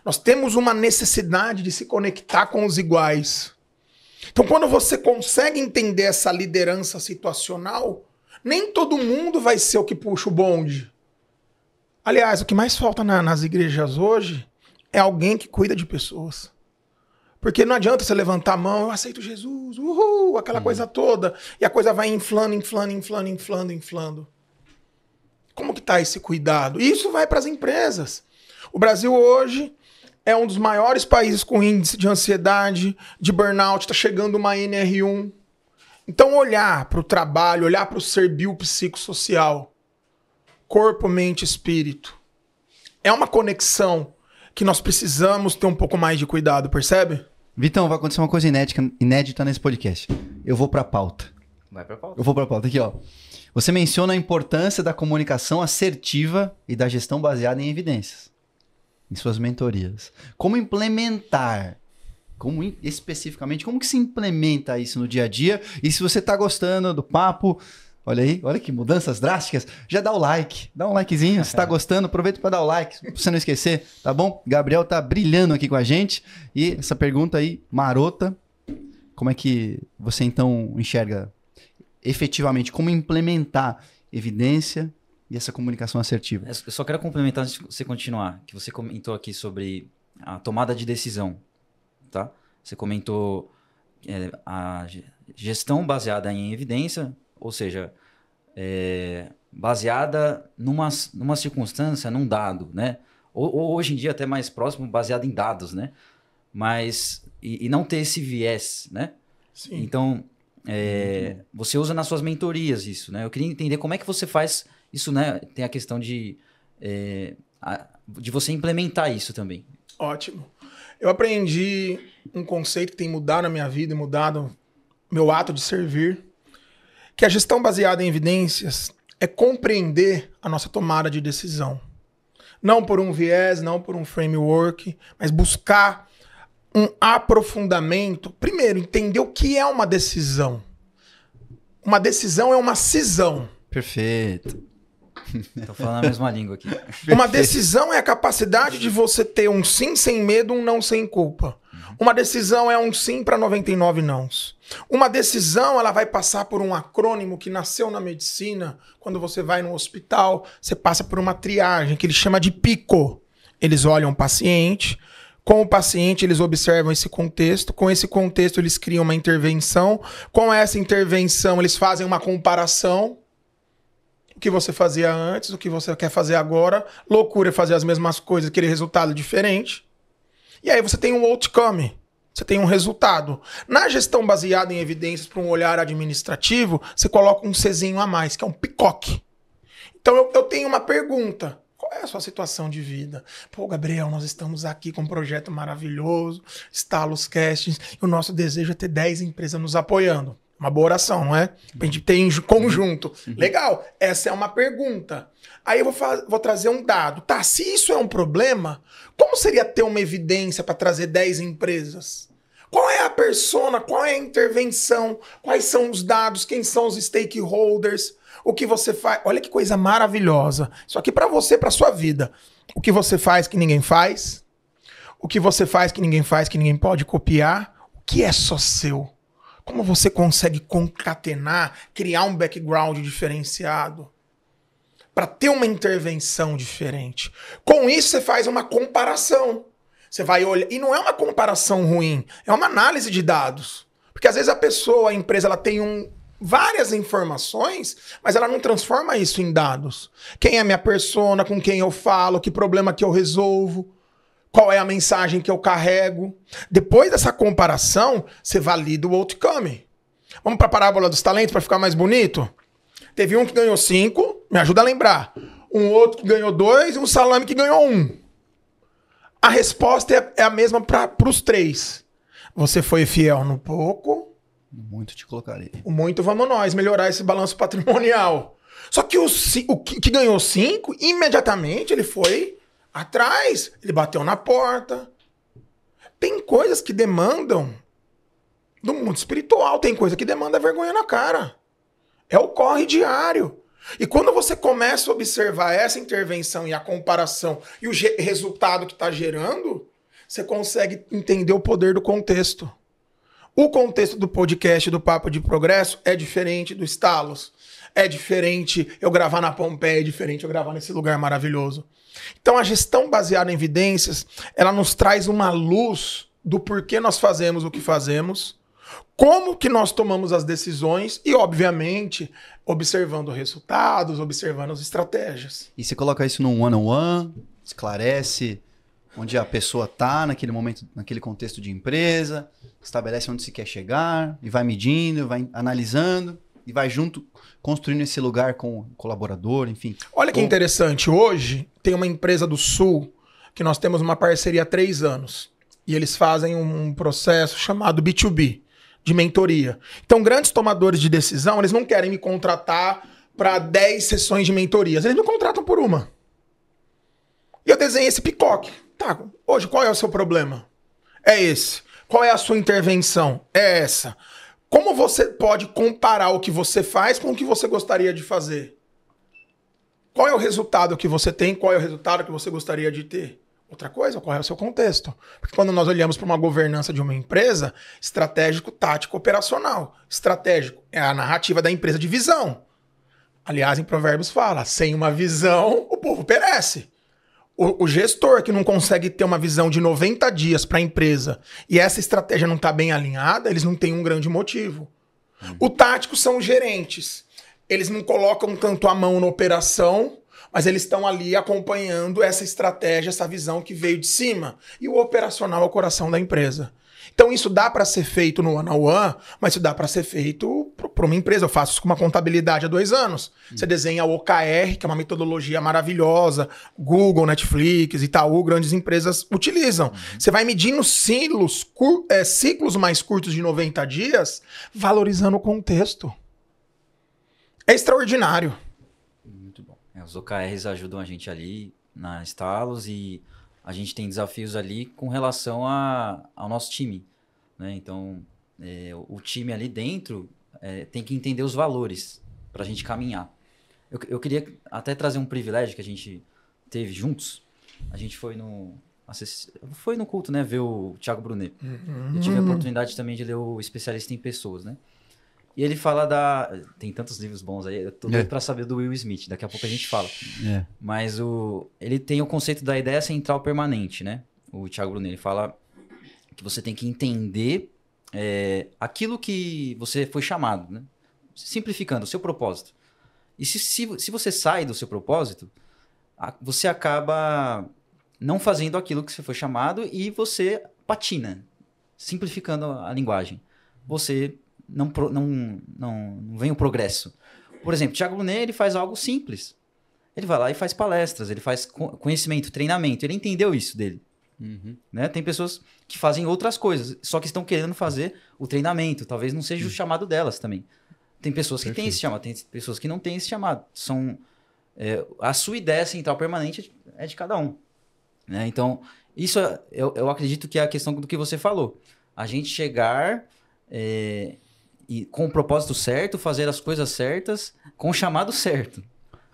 Nós temos uma necessidade de se conectar com os iguais. Então, quando você consegue entender essa liderança situacional, nem todo mundo vai ser o que puxa o bonde. Aliás, o que mais falta nas igrejas hoje é alguém que cuida de pessoas. Porque não adianta você levantar a mão, eu aceito Jesus, uhul, aquela coisa toda. E a coisa vai inflando, inflando, inflando, inflando, inflando. Como que tá esse cuidado? E isso vai para as empresas. O Brasil hoje é um dos maiores países com índice de ansiedade, de burnout, está chegando uma NR1. Então olhar para o trabalho, olhar para o ser biopsicossocial, corpo, mente, espírito, é uma conexão que nós precisamos ter um pouco mais de cuidado, percebe? Vitão, vai acontecer uma coisa inédita nesse podcast. Eu vou pra pauta. Vai pra pauta. Eu vou pra pauta. Aqui, ó. Você menciona a importância da comunicação assertiva e da gestão baseada em evidências. Em suas mentorias. Como implementar? Especificamente, como que se implementa isso no dia a dia? E se você tá gostando do papo... Olha aí, olha que mudanças drásticas. Já dá o like, dá um likezinho. Se tá gostando, aproveita para dar o like, pra você não esquecer, tá bom? Gabriel tá brilhando aqui com a gente. E essa pergunta aí, marota. como é que você então enxerga efetivamente como implementar evidência e essa comunicação assertiva? Eu só quero complementar antes de você continuar, que você comentou aqui sobre a tomada de decisão, tá? Você comentou a gestão baseada em evidência, ou seja, baseada numa circunstância, num dado, né? Ou hoje em dia até mais próximo, baseada em dados, né? Mas, e não ter esse viés, né? Sim. Então, você usa nas suas mentorias isso, né? Eu queria entender como é que você faz isso, né? Tem a questão de você implementar isso também. Ótimo. Eu aprendi um conceito que tem mudado a minha vida e mudado meu ato de servir, que a gestão baseada em evidências é compreender a nossa tomada de decisão. Não por um viés, não por um framework, mas buscar um aprofundamento. Primeiro, entender o que é uma decisão. Uma decisão é uma cisão. Perfeito. Tô falando a mesma língua aqui. Uma decisão é a capacidade de você ter um sim sem medo, um não sem culpa. Uma decisão é um sim para 99 nãos. Uma decisão, ela vai passar por um acrônimo que nasceu na medicina. Quando você vai no hospital, você passa por uma triagem que ele chama de PICO. Eles olham o paciente. Com o paciente, eles observam esse contexto. Com esse contexto, eles criam uma intervenção. Com essa intervenção, eles fazem uma comparação. O que você fazia antes, o que você quer fazer agora. Loucura é fazer as mesmas coisas, aquele resultado diferente. E aí você tem um outcome, você tem um resultado. Na gestão baseada em evidências para um olhar administrativo, você coloca um Czinho a mais, que é um PICOC. Então eu tenho uma pergunta. Qual é a sua situação de vida? Pô, Gabriel, nós estamos aqui com um projeto maravilhoso, Stalos Castings, e o nosso desejo é ter 10 empresas nos apoiando. Uma boa oração, não é? Pra gente ter em conjunto. Legal, essa é uma pergunta. Aí eu vou trazer um dado. Tá, se isso é um problema, como seria ter uma evidência para trazer 10 empresas? Qual é a persona? Qual é a intervenção? Quais são os dados? Quem são os stakeholders? O que você faz? Olha que coisa maravilhosa. Isso aqui para você, para sua vida. O que você faz que ninguém faz? O que você faz que ninguém pode copiar? O que é só seu? Como você consegue concatenar, criar um background diferenciado para ter uma intervenção diferente? Com isso, você faz uma comparação. Você vai olhar, e não é uma comparação ruim, é uma análise de dados. Porque às vezes a empresa, ela tem várias informações, mas ela não transforma isso em dados. Quem é a minha persona, com quem eu falo, que problema que eu resolvo. Qual é a mensagem que eu carrego? Depois dessa comparação, você valida o outcome. Vamos para a parábola dos talentos para ficar mais bonito? Teve um que ganhou 5, me ajuda a lembrar. Um outro que ganhou 2 e um salame que ganhou 1. A resposta é a mesma para os 3. Você foi fiel no pouco. Muito te colocarei. O muito vamos nós melhorar esse balanço patrimonial. Só que o que ganhou 5, imediatamente ele foi atrás, ele bateu na porta. Tem coisas que demandam do mundo espiritual, tem coisa que demanda vergonha na cara. É o corre diário. E quando você começa a observar essa intervenção e a comparação e o resultado que está gerando, você consegue entender o poder do contexto. O contexto do podcast do Papo de Progresso é diferente do Stalos. É diferente eu gravar na Pompeia, é diferente eu gravar nesse lugar maravilhoso. Então a gestão baseada em evidências, ela nos traz uma luz do porquê nós fazemos o que fazemos, como que nós tomamos as decisões e, obviamente, observando resultados, observando as estratégias. E você coloca isso num one-on-one, esclarece onde a pessoa está naquele momento, naquele contexto de empresa, estabelece onde se quer chegar, e vai medindo, vai analisando, e vai junto construindo esse lugar com o colaborador, enfim. Olha que interessante, hoje tem uma empresa do Sul que nós temos uma parceria há 3 anos, e eles fazem um processo chamado B2B, de mentoria. Então, grandes tomadores de decisão, eles não querem me contratar para 10 sessões de mentorias, eles me contratam por uma. E eu desenhei esse picoque. Tá, hoje qual é o seu problema? É esse. Qual é a sua intervenção? É essa. Como você pode comparar o que você faz com o que você gostaria de fazer? Qual é o resultado que você tem? Qual é o resultado que você gostaria de ter? Outra coisa, qual é o seu contexto? Porque quando nós olhamos para uma governança de uma empresa, estratégico, tático, operacional. Estratégico é a narrativa da empresa de visão. Aliás, em Provérbios fala, sem uma visão, o povo perece. O gestor que não consegue ter uma visão de 90 dias para a empresa e essa estratégia não está bem alinhada, eles não têm um grande motivo. O tático são os gerentes. Eles não colocam tanto a mão na operação, mas eles estão ali acompanhando essa estratégia, essa visão que veio de cima. E o operacional é o coração da empresa. Então isso dá para ser feito no one-on-one, mas isso dá para ser feito para uma empresa. Eu faço isso com uma contabilidade há 2 anos. Você desenha o OKR, que é uma metodologia maravilhosa. Google, Netflix, Itaú, grandes empresas utilizam. Você vai medindo ciclos mais curtos de 90 dias, valorizando o contexto. É extraordinário. Muito bom. Os OKRs ajudam a gente ali na Stalos e a gente tem desafios ali com relação ao nosso time, né? Então, o time ali dentro tem que entender os valores para a gente caminhar. Eu queria até trazer um privilégio que a gente teve juntos. A gente foi no culto, né? Ver o Thiago Brunet. Eu tive a oportunidade também de ler o Especialista em Pessoas, né? E ele fala tem tantos livros bons aí, eu tô doido pra saber do Will Smith, daqui a pouco a gente fala. Mas ele tem o conceito da ideia central permanente, né? O Thiago Brunet, ele fala que você tem que entender aquilo que você foi chamado, né? Simplificando, o seu propósito. E se você sai do seu propósito, você acaba não fazendo aquilo que você foi chamado e você patina, simplificando a linguagem. Você não vem o progresso. Por exemplo, Thiago Brunet, ele faz algo simples. Ele vai lá e faz palestras, ele faz conhecimento, treinamento. Ele entendeu isso dele. Né? Tem pessoas que fazem outras coisas, só que estão querendo fazer o treinamento. Talvez não seja o chamado delas também. Tem pessoas que têm esse chamado, tem pessoas que não têm esse chamado. A sua ideia central permanente é de cada um. Né? Então, isso eu acredito que é a questão do que você falou. A gente chegar... e com o propósito certo, fazer as coisas certas, com o chamado certo.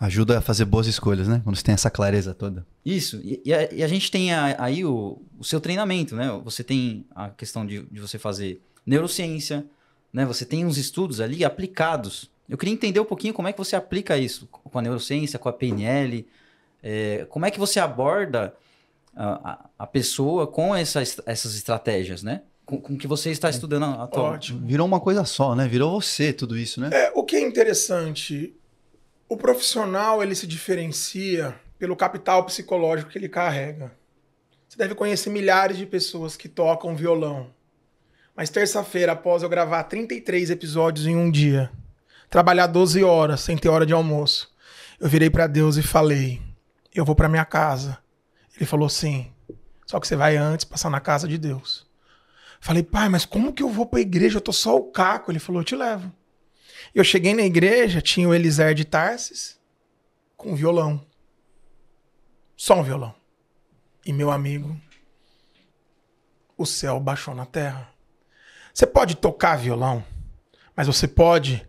Ajuda a fazer boas escolhas, né? Quando você tem essa clareza toda. Isso. E a gente tem aí o seu treinamento, né? Você tem a questão de você fazer neurociência, né? Você tem uns estudos ali aplicados. Eu queria entender um pouquinho como é que você aplica isso com a neurociência, com a PNL. Como é que você aborda a pessoa com essas estratégias, né? Com o que você está estudando atualmente. Ótimo. Virou uma coisa só, né? Virou você tudo isso, né? O que é interessante, o profissional ele se diferencia pelo capital psicológico que ele carrega. Você deve conhecer milhares de pessoas que tocam violão. Mas terça-feira, após eu gravar 33 episódios em um dia, trabalhar 12 horas sem ter hora de almoço, eu virei para Deus e falei, eu vou para minha casa. Ele falou sim, só que você vai antes passar na casa de Deus. Falei, pai, mas como que eu vou pra igreja? Eu tô só o caco. Ele falou, eu te levo. Eu cheguei na igreja, tinha o Eliezer de Tarsis com um violão. Só um violão. E meu amigo, o céu baixou na terra. Você pode tocar violão, mas você pode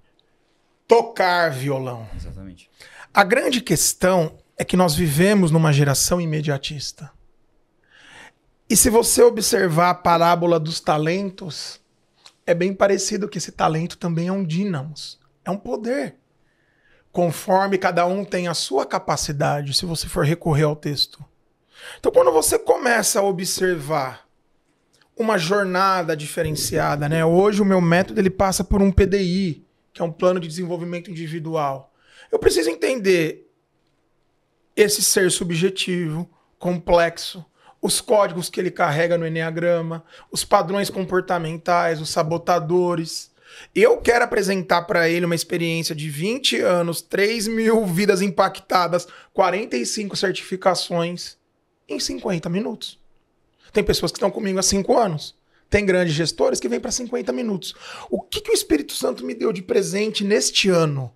tocar violão. Exatamente. A grande questão é que nós vivemos numa geração imediatista. E se você observar a parábola dos talentos, é bem parecido que esse talento também é um dínamos, é um poder. Conforme cada um tem a sua capacidade, se você for recorrer ao texto. Então, quando você começa a observar uma jornada diferenciada, né? Hoje o meu método ele passa por um PDI, que é um plano de desenvolvimento individual. Eu preciso entender esse ser subjetivo, complexo, os códigos que ele carrega no Eneagrama, os padrões comportamentais, os sabotadores. Eu quero apresentar para ele uma experiência de 20 anos, 3.000 vidas impactadas, 45 certificações em 50 minutos. Tem pessoas que estão comigo há 5 anos. Tem grandes gestores que vêm para 50 minutos. O que o Espírito Santo me deu de presente neste ano?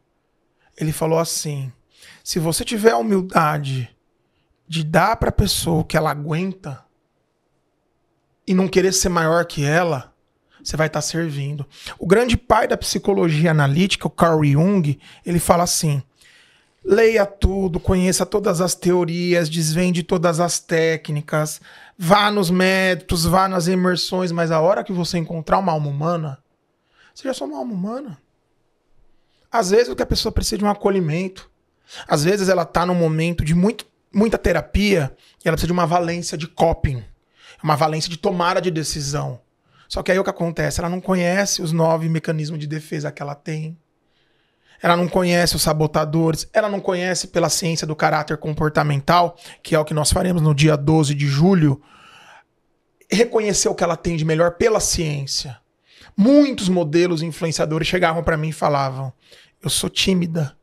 Ele falou assim, se você tiver a humildade de dar para a pessoa o que ela aguenta e não querer ser maior que ela, você vai estar servindo. O grande pai da psicologia analítica, o Carl Jung, ele fala assim, Leia tudo, conheça todas as teorias, desvende todas as técnicas, vá nos métodos, vá nas imersões, mas a hora que você encontrar uma alma humana, seja só uma alma humana. Às vezes o que a pessoa precisa de um acolhimento. Às vezes ela está num momento de muita terapia e ela precisa de uma valência de coping, uma valência de tomada de decisão. Só que aí o que acontece? Ela não conhece os 9 mecanismos de defesa que ela tem. Ela não conhece os sabotadores. Ela não conhece pela ciência do caráter comportamental, que é o que nós faremos no dia 12 de julho. Reconhecer o que ela tem de melhor pela ciência. Muitos modelos influenciadores chegavam para mim e falavam: eu sou tímida,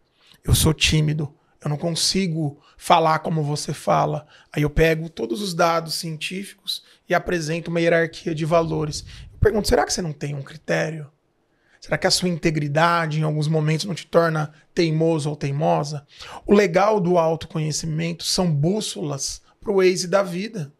eu sou tímido, eu não consigo falar como você fala. Aí eu pego todos os dados científicos e apresento uma hierarquia de valores. Eu pergunto, será que você não tem um critério? Será que a sua integridade em alguns momentos não te torna teimoso ou teimosa? O legal do autoconhecimento são bússolas para o Waze da vida.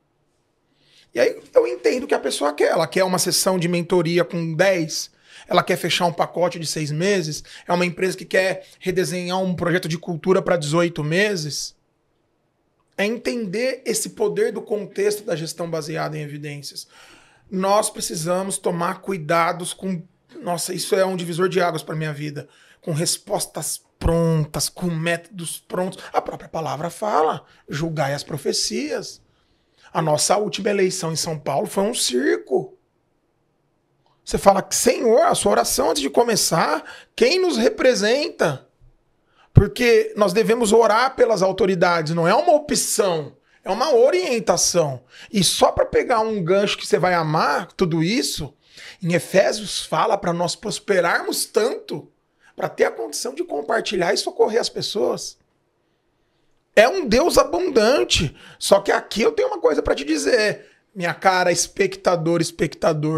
E aí eu entendo que a pessoa quer. Ela quer uma sessão de mentoria com 10, ela quer fechar um pacote de 6 meses, é uma empresa que quer redesenhar um projeto de cultura para 18 meses. É entender esse poder do contexto da gestão baseada em evidências. Nós precisamos tomar cuidados com... Nossa, isso é um divisor de águas para minha vida. Com respostas prontas, com métodos prontos. A própria palavra fala, julgai as profecias. A nossa última eleição em São Paulo foi um circo. Você fala, Senhor, a sua oração antes de começar, quem nos representa? Porque nós devemos orar pelas autoridades, não é uma opção, é uma orientação. E só para pegar um gancho que você vai amar tudo isso, em Efésios fala para nós prosperarmos tanto, para ter a condição de compartilhar e socorrer as pessoas. É um Deus abundante. Só que aqui eu tenho uma coisa para te dizer, minha cara espectador.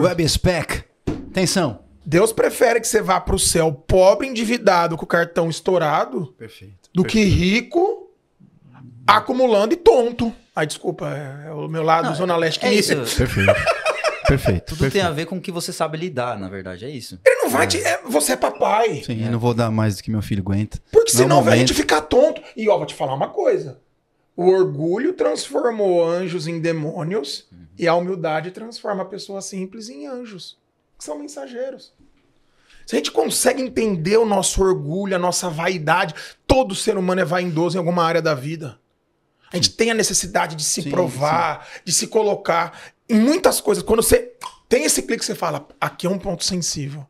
Web Spec. Atenção. Deus prefere que você vá para o céu pobre, endividado, com o cartão estourado, do que rico, acumulando e tonto. Ai, desculpa, é o meu lado Zona Leste que é me... isso. Perfeito. Tudo tem a ver com o que você sabe lidar, na verdade, é isso. Ele não vai te... você é papai. Sim, eu não vou dar mais do que meu filho aguenta. Porque senão Não é o vai a momento. gente ficar tonto. E ó, vou te falar uma coisa. O orgulho transformou anjos em demônios e a humildade transforma pessoas simples em anjos, que são mensageiros. Se a gente consegue entender o nosso orgulho, a nossa vaidade, todo ser humano é vaidoso em alguma área da vida. A gente tem a necessidade de se provar, de se colocar em muitas coisas. Quando você tem esse clique, você fala, aqui é um ponto sensível.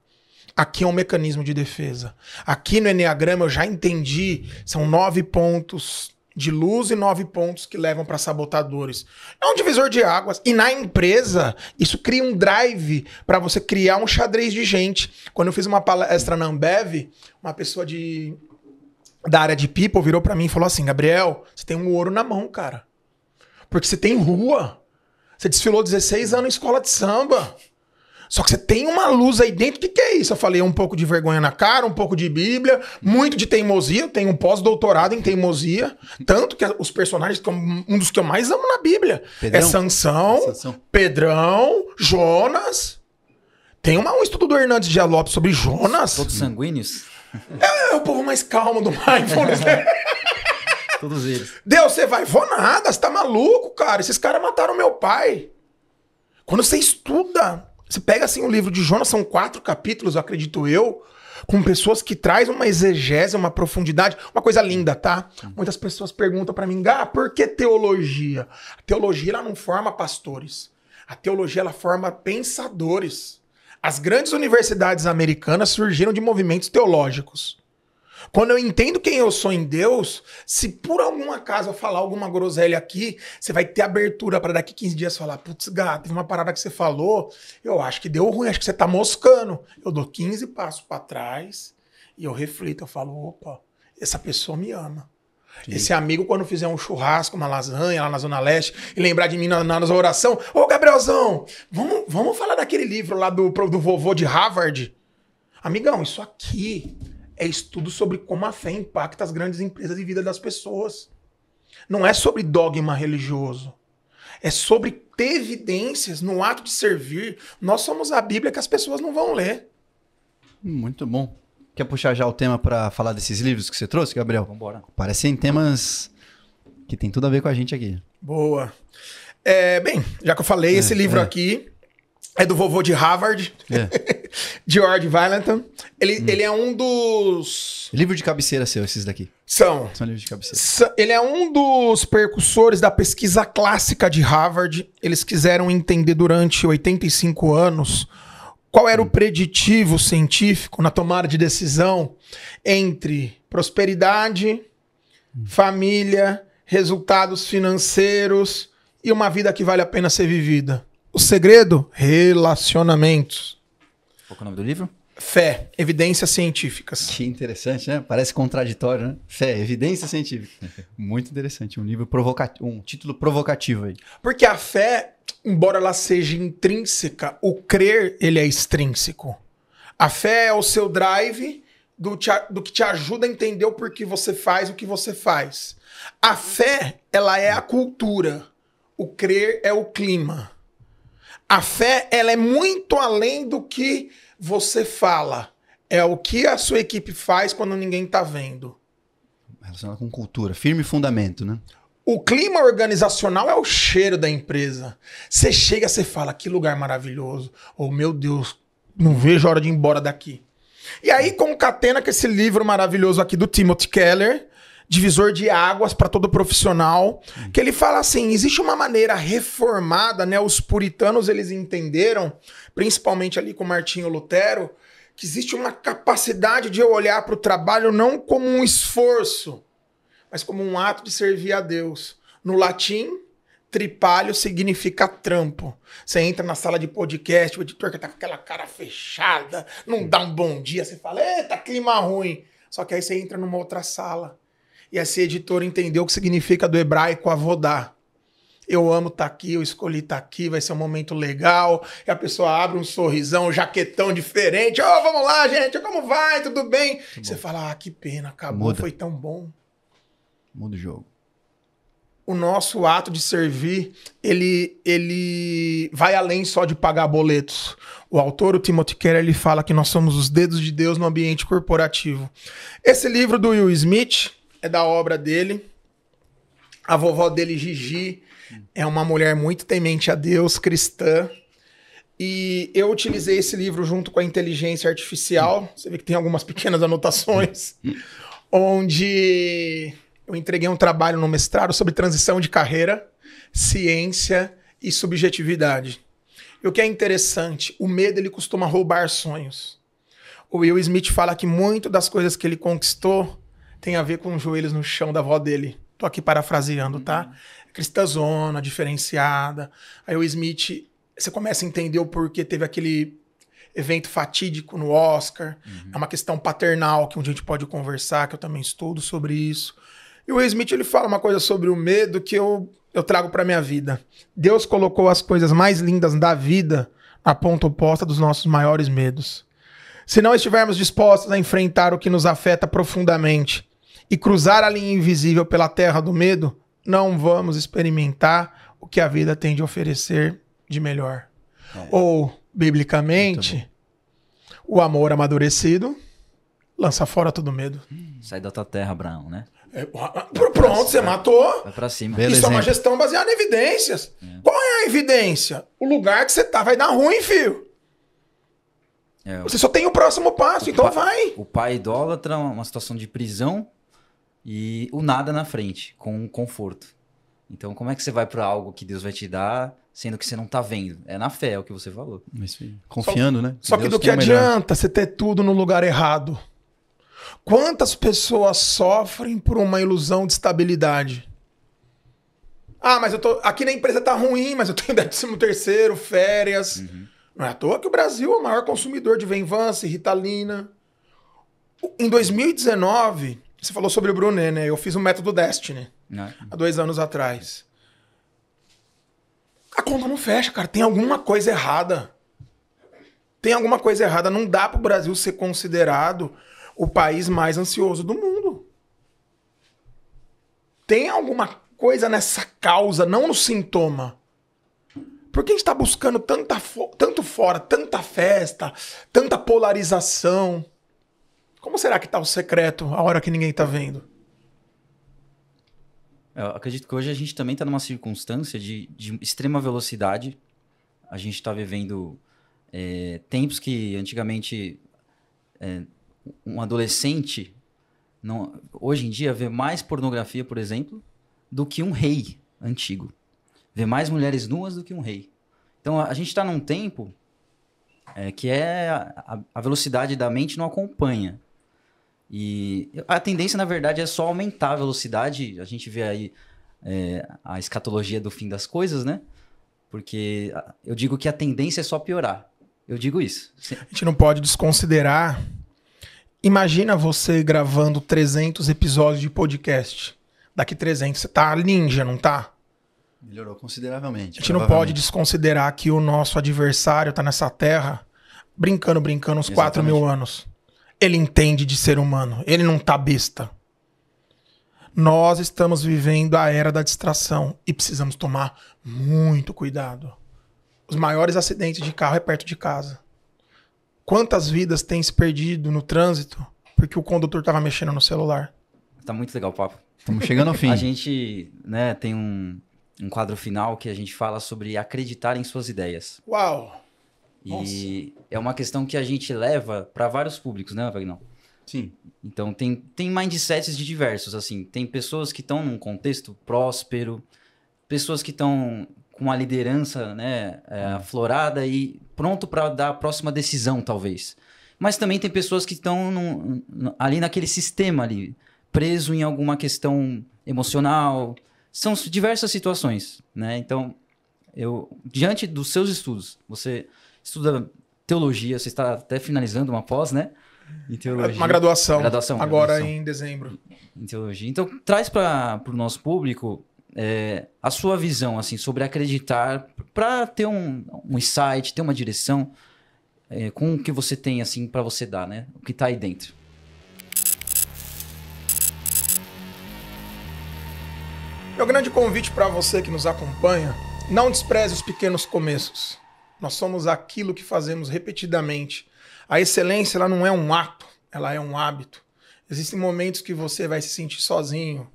Aqui é um mecanismo de defesa. Aqui no Enneagrama eu já entendi, são 9 pontos de luz e 9 pontos que levam para sabotadores. É um divisor de águas. E na empresa, isso cria um drive para você criar um xadrez de gente. Quando eu fiz uma palestra na Ambev, uma pessoa da área de people virou para mim e falou assim, Gabriel, você tem um ouro na mão, cara. Porque você tem rua. Você desfilou 16 anos em escola de samba. Só que você tem uma luz aí dentro. O que é isso? Eu falei, um pouco de vergonha na cara, um pouco de Bíblia, muito de teimosia. Eu tenho um pós-doutorado em teimosia. Tanto que os personagens, um dos que eu mais amo na Bíblia, Pedrão. É Sansão, Pedrão, Jonas. Tem um estudo do Hernandes de Lopes sobre Jonas. Todos sanguíneos? É o povo mais calmo do mindfulness, né? Todos eles. Deus, você vai, vou nada, você tá maluco, cara. Esses caras mataram meu pai. Quando você estuda, você pega assim o livro de Jonas, são 4 capítulos, acredito eu, com pessoas que trazem uma exegese, uma profundidade, uma coisa linda, tá? Muitas pessoas perguntam pra mim, por que teologia? A teologia, ela não forma pastores. A teologia, ela forma pensadores. As grandes universidades americanas surgiram de movimentos teológicos. Quando eu entendo quem eu sou em Deus, se por algum acaso eu falar alguma groselha aqui, você vai ter abertura para daqui 15 dias falar, putz, gato, teve uma parada que você falou, eu acho que deu ruim, acho que você tá moscando. Eu dou 15 passos para trás e eu reflito, eu falo, opa, essa pessoa me ama. Sim. Esse amigo, quando fizer um churrasco, uma lasanha lá na Zona Leste e lembrar de mim na oração, ô Gabrielzão, vamos falar daquele livro lá do vovô de Harvard? Amigão, isso aqui é estudo sobre como a fé impacta as grandes empresas e vida das pessoas. Não é sobre dogma religioso. É sobre ter evidências no ato de servir. Nós somos a Bíblia que as pessoas não vão ler. Muito bom. Quer puxar já o tema para falar desses livros que você trouxe, Gabriel? Vambora. Parecem temas que tem tudo a ver com a gente aqui. Boa. Bem, já que eu falei, esse livro aqui é do vovô de Harvard, George Valentin. Ele é um dos... Livro de cabeceira seu, esses daqui. São livros de cabeceira. Ele é um dos percussores da pesquisa clássica de Harvard. Eles quiseram entender durante 85 anos qual era o preditivo científico na tomada de decisão entre prosperidade, família, resultados financeiros e uma vida que vale a pena ser vivida. O segredo? Relacionamentos. Qual é o nome do livro? Fé, evidências científicas. Que interessante, né? Parece contraditório, né? Fé, evidência científica. Muito interessante. Um livro provocativo, um título provocativo aí. Porque a fé, embora ela seja intrínseca, o crer, ele é extrínseco. A fé é o seu drive do que te ajuda a entender o porquê você faz o que você faz. A fé, ela é a cultura. O crer é o clima. A fé, ela é muito além do que você fala. É o que a sua equipe faz quando ninguém tá vendo. Relacionado com cultura. Firme fundamento, né? O clima organizacional é o cheiro da empresa. Você chega, você fala, que lugar maravilhoso. Oh, meu Deus, não vejo a hora de ir embora daqui. E aí concatena com esse livro maravilhoso aqui do Timothy Keller, Divisor de Águas para todo profissional, que ele fala assim, existe uma maneira reformada, né? Os puritanos, eles entenderam, principalmente ali com Martinho Lutero, que existe uma capacidade de eu olhar para o trabalho não como um esforço, mas como um ato de servir a Deus. No latim, tripalho significa trampo. Você entra na sala de podcast, o editor que tá com aquela cara fechada, não dá um bom dia, você fala, eita, clima ruim. Só que aí você entra numa outra sala. E esse editor entendeu o que significa do hebraico avodá. Eu amo estar aqui, eu escolhi estar aqui, vai ser um momento legal. E a pessoa abre um sorrisão, um jaquetão diferente. Oh, vamos lá, gente, como vai? Tudo bem? Você fala, que pena, acabou, foi tão bom. Muda o jogo. O nosso ato de servir, ele vai além só de pagar boletos. O autor, o Timothy Keller, ele fala que nós somos os dedos de Deus no ambiente corporativo. Esse livro do Will Smith é da obra dele. A vovó dele, Gigi, é uma mulher muito temente a Deus, cristã. E eu utilizei esse livro junto com a inteligência artificial. Você vê que tem algumas pequenas anotações. Onde eu entreguei um trabalho no mestrado sobre transição de carreira, ciência e subjetividade. E o que é interessante, o medo ele costuma roubar sonhos. O Will Smith fala que muito das coisas que ele conquistou tem a ver com os joelhos no chão da avó dele. Tô aqui parafraseando, tá? Cristãzona, diferenciada. Aí o Smith, você começa a entender o porquê teve aquele evento fatídico no Oscar. É uma questão paternal que a gente pode conversar, que eu também estudo sobre isso. E o Will Smith, ele fala uma coisa sobre o medo que eu trago para minha vida. Deus colocou as coisas mais lindas da vida na ponta oposta dos nossos maiores medos. Se não estivermos dispostos a enfrentar o que nos afeta profundamente e cruzar a linha invisível pela terra do medo, não vamos experimentar o que a vida tem de oferecer de melhor. Ou, biblicamente, o amor amadurecido lança fora todo medo. Sai da tua terra, Abraão, né? Pronto, você matou. Vai pra cima. Beleza. Isso é uma gestão baseada em evidências. Qual é a evidência? O lugar que você tá vai dar ruim, filho. Você só tem o próximo passo, então vai. O pai idólatra, uma situação de prisão e o nada na frente, com conforto. Então, como é que você vai para algo que Deus vai te dar, sendo que você não tá vendo? É na fé, é o que você falou. Isso aí. Confiando, né? Só que Deus do que tem o melhor. adianta você ter tudo no lugar errado? Quantas pessoas sofrem por uma ilusão de estabilidade? Ah, mas eu tô... aqui na empresa tá ruim, mas eu tenho 13º, férias. Não é à toa que o Brasil é o maior consumidor de Venvance, Ritalina. Em 2019, você falou sobre o Brunet, né? Eu fiz o método Destiny, há 2 anos atrás. A conta não fecha, cara. Tem alguma coisa errada. Tem alguma coisa errada. Não dá pro Brasil ser considerado o país mais ansioso do mundo. Tem alguma coisa nessa causa, não no sintoma. Por que a gente está buscando tanto fora, tanta festa, tanta polarização? Como será que tá o secreto a hora que ninguém tá vendo? Eu acredito que hoje a gente também está numa circunstância de extrema velocidade. A gente está vivendo tempos que antigamente um adolescente, hoje em dia, vê mais pornografia, por exemplo, do que um rei antigo. Vê mais mulheres nuas do que um rei. Então a gente está num tempo que a velocidade da mente não acompanha. E a tendência, na verdade, é só aumentar a velocidade. A gente vê aí a escatologia do fim das coisas, né? Porque eu digo que a tendência é só piorar. Eu digo isso. A gente não pode desconsiderar. Imagina você gravando 300 episódios de podcast. Daqui 300, você tá ninja, não tá? Melhorou consideravelmente. A gente não pode desconsiderar que o nosso adversário tá nessa terra brincando uns 4.000 anos. Ele entende de ser humano. Ele não tá besta. Nós estamos vivendo a era da distração e precisamos tomar muito cuidado. Os maiores acidentes de carro é perto de casa. Quantas vidas têm se perdido no trânsito porque o condutor estava mexendo no celular? Tá muito legal o papo. Estamos chegando ao fim. A gente, né, tem um quadro final que a gente fala sobre acreditar em suas ideias. Uau! E é uma questão que a gente leva para vários públicos, né, Vagnão? Sim. Então, tem mindsets de diversos, assim. Tem pessoas que estão num contexto próspero, pessoas que estão com uma liderança, né, aflorada e pronto para dar a próxima decisão, talvez. Mas também tem pessoas que estão ali naquele sistema ali, preso em alguma questão emocional. São diversas situações, né? Então, diante dos seus estudos, você estuda teologia, você está até finalizando uma pós, né? Em teologia. Uma graduação. Agora em dezembro. Em teologia. Então, traz para o nosso público a sua visão assim, sobre acreditar, para ter um insight, ter uma direção com o que você tem assim, para você dar, né? O que está aí dentro. Meu grande convite para você que nos acompanha, não despreze os pequenos começos. Nós somos aquilo que fazemos repetidamente. A excelência ela não é um ato, ela é um hábito. Existem momentos que você vai se sentir sozinho,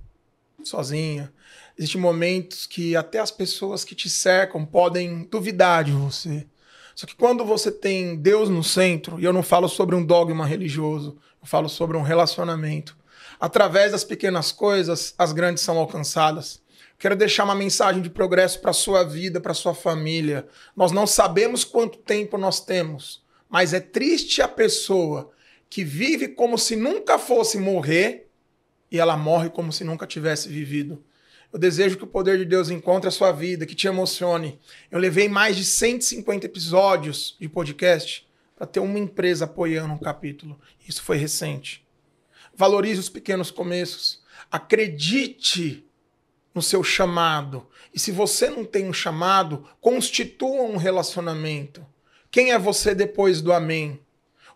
sozinha. Existem momentos que até as pessoas que te cercam podem duvidar de você. Só que quando você tem Deus no centro, e eu não falo sobre um dogma religioso, eu falo sobre um relacionamento. Através das pequenas coisas, as grandes são alcançadas. Quero deixar uma mensagem de progresso para a sua vida, para a sua família. Nós não sabemos quanto tempo nós temos, mas é triste a pessoa que vive como se nunca fosse morrer e ela morre como se nunca tivesse vivido. Eu desejo que o poder de Deus encontre a sua vida, que te emocione. Eu levei mais de 150 episódios de podcast para ter uma empresa apoiando um capítulo. Isso foi recente. Valorize os pequenos começos. Acredite no seu chamado. E se você não tem um chamado, constitua um relacionamento. Quem é você depois do amém?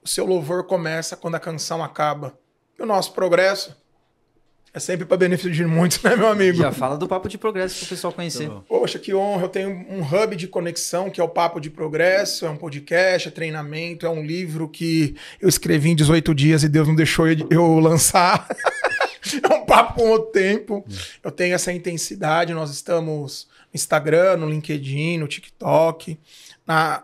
O seu louvor começa quando a canção acaba. E o nosso progresso é sempre para benefício de muitos, né, meu amigo? Já fala do Papo de Progresso para o pessoal conhecer. Poxa, que honra. Eu tenho um hub de conexão, que é o Papo de Progresso. É um podcast, é treinamento, é um livro que eu escrevi em 18 dias e Deus não deixou eu lançar. É um papo com o tempo. Eu tenho essa intensidade. Nós estamos no Instagram, no LinkedIn, no TikTok.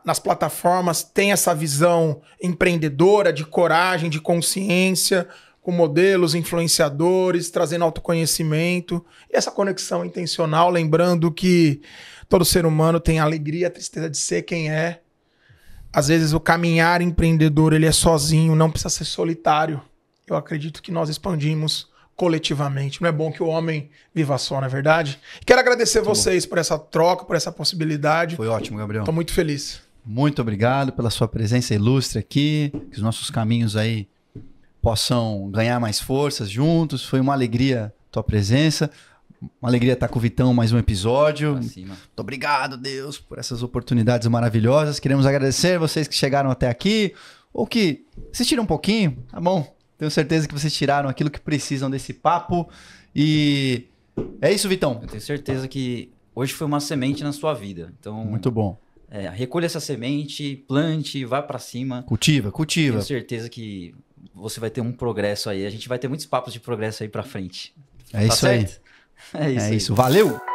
Nas plataformas tem essa visão empreendedora, de coragem, de consciência, com modelos, influenciadores, trazendo autoconhecimento. E essa conexão intencional, lembrando que todo ser humano tem a alegria e a tristeza de ser quem é. Às vezes o caminhar empreendedor ele é sozinho, não precisa ser solitário. Eu acredito que nós expandimos coletivamente. Não é bom que o homem viva só, não é verdade? Quero agradecer vocês por essa troca, por essa possibilidade. Foi ótimo, Gabriel. Estou muito feliz. Muito obrigado pela sua presença ilustre aqui. Que os nossos caminhos aí possam ganhar mais forças juntos. Foi uma alegria tua presença. Uma alegria estar com o Vitão mais um episódio. Muito obrigado, Deus, por essas oportunidades maravilhosas. Queremos agradecer vocês que chegaram até aqui ou que assistiram um pouquinho, tá bom? Tenho certeza que vocês tiraram aquilo que precisam desse papo. E é isso, Vitão. Eu tenho certeza que hoje foi uma semente na sua vida. Então, muito bom. Recolha essa semente, plante, vá para cima. Cultiva. Tenho certeza que você vai ter um progresso aí. A gente vai ter muitos papos de progresso aí pra frente. É isso aí. É isso. É isso. Valeu!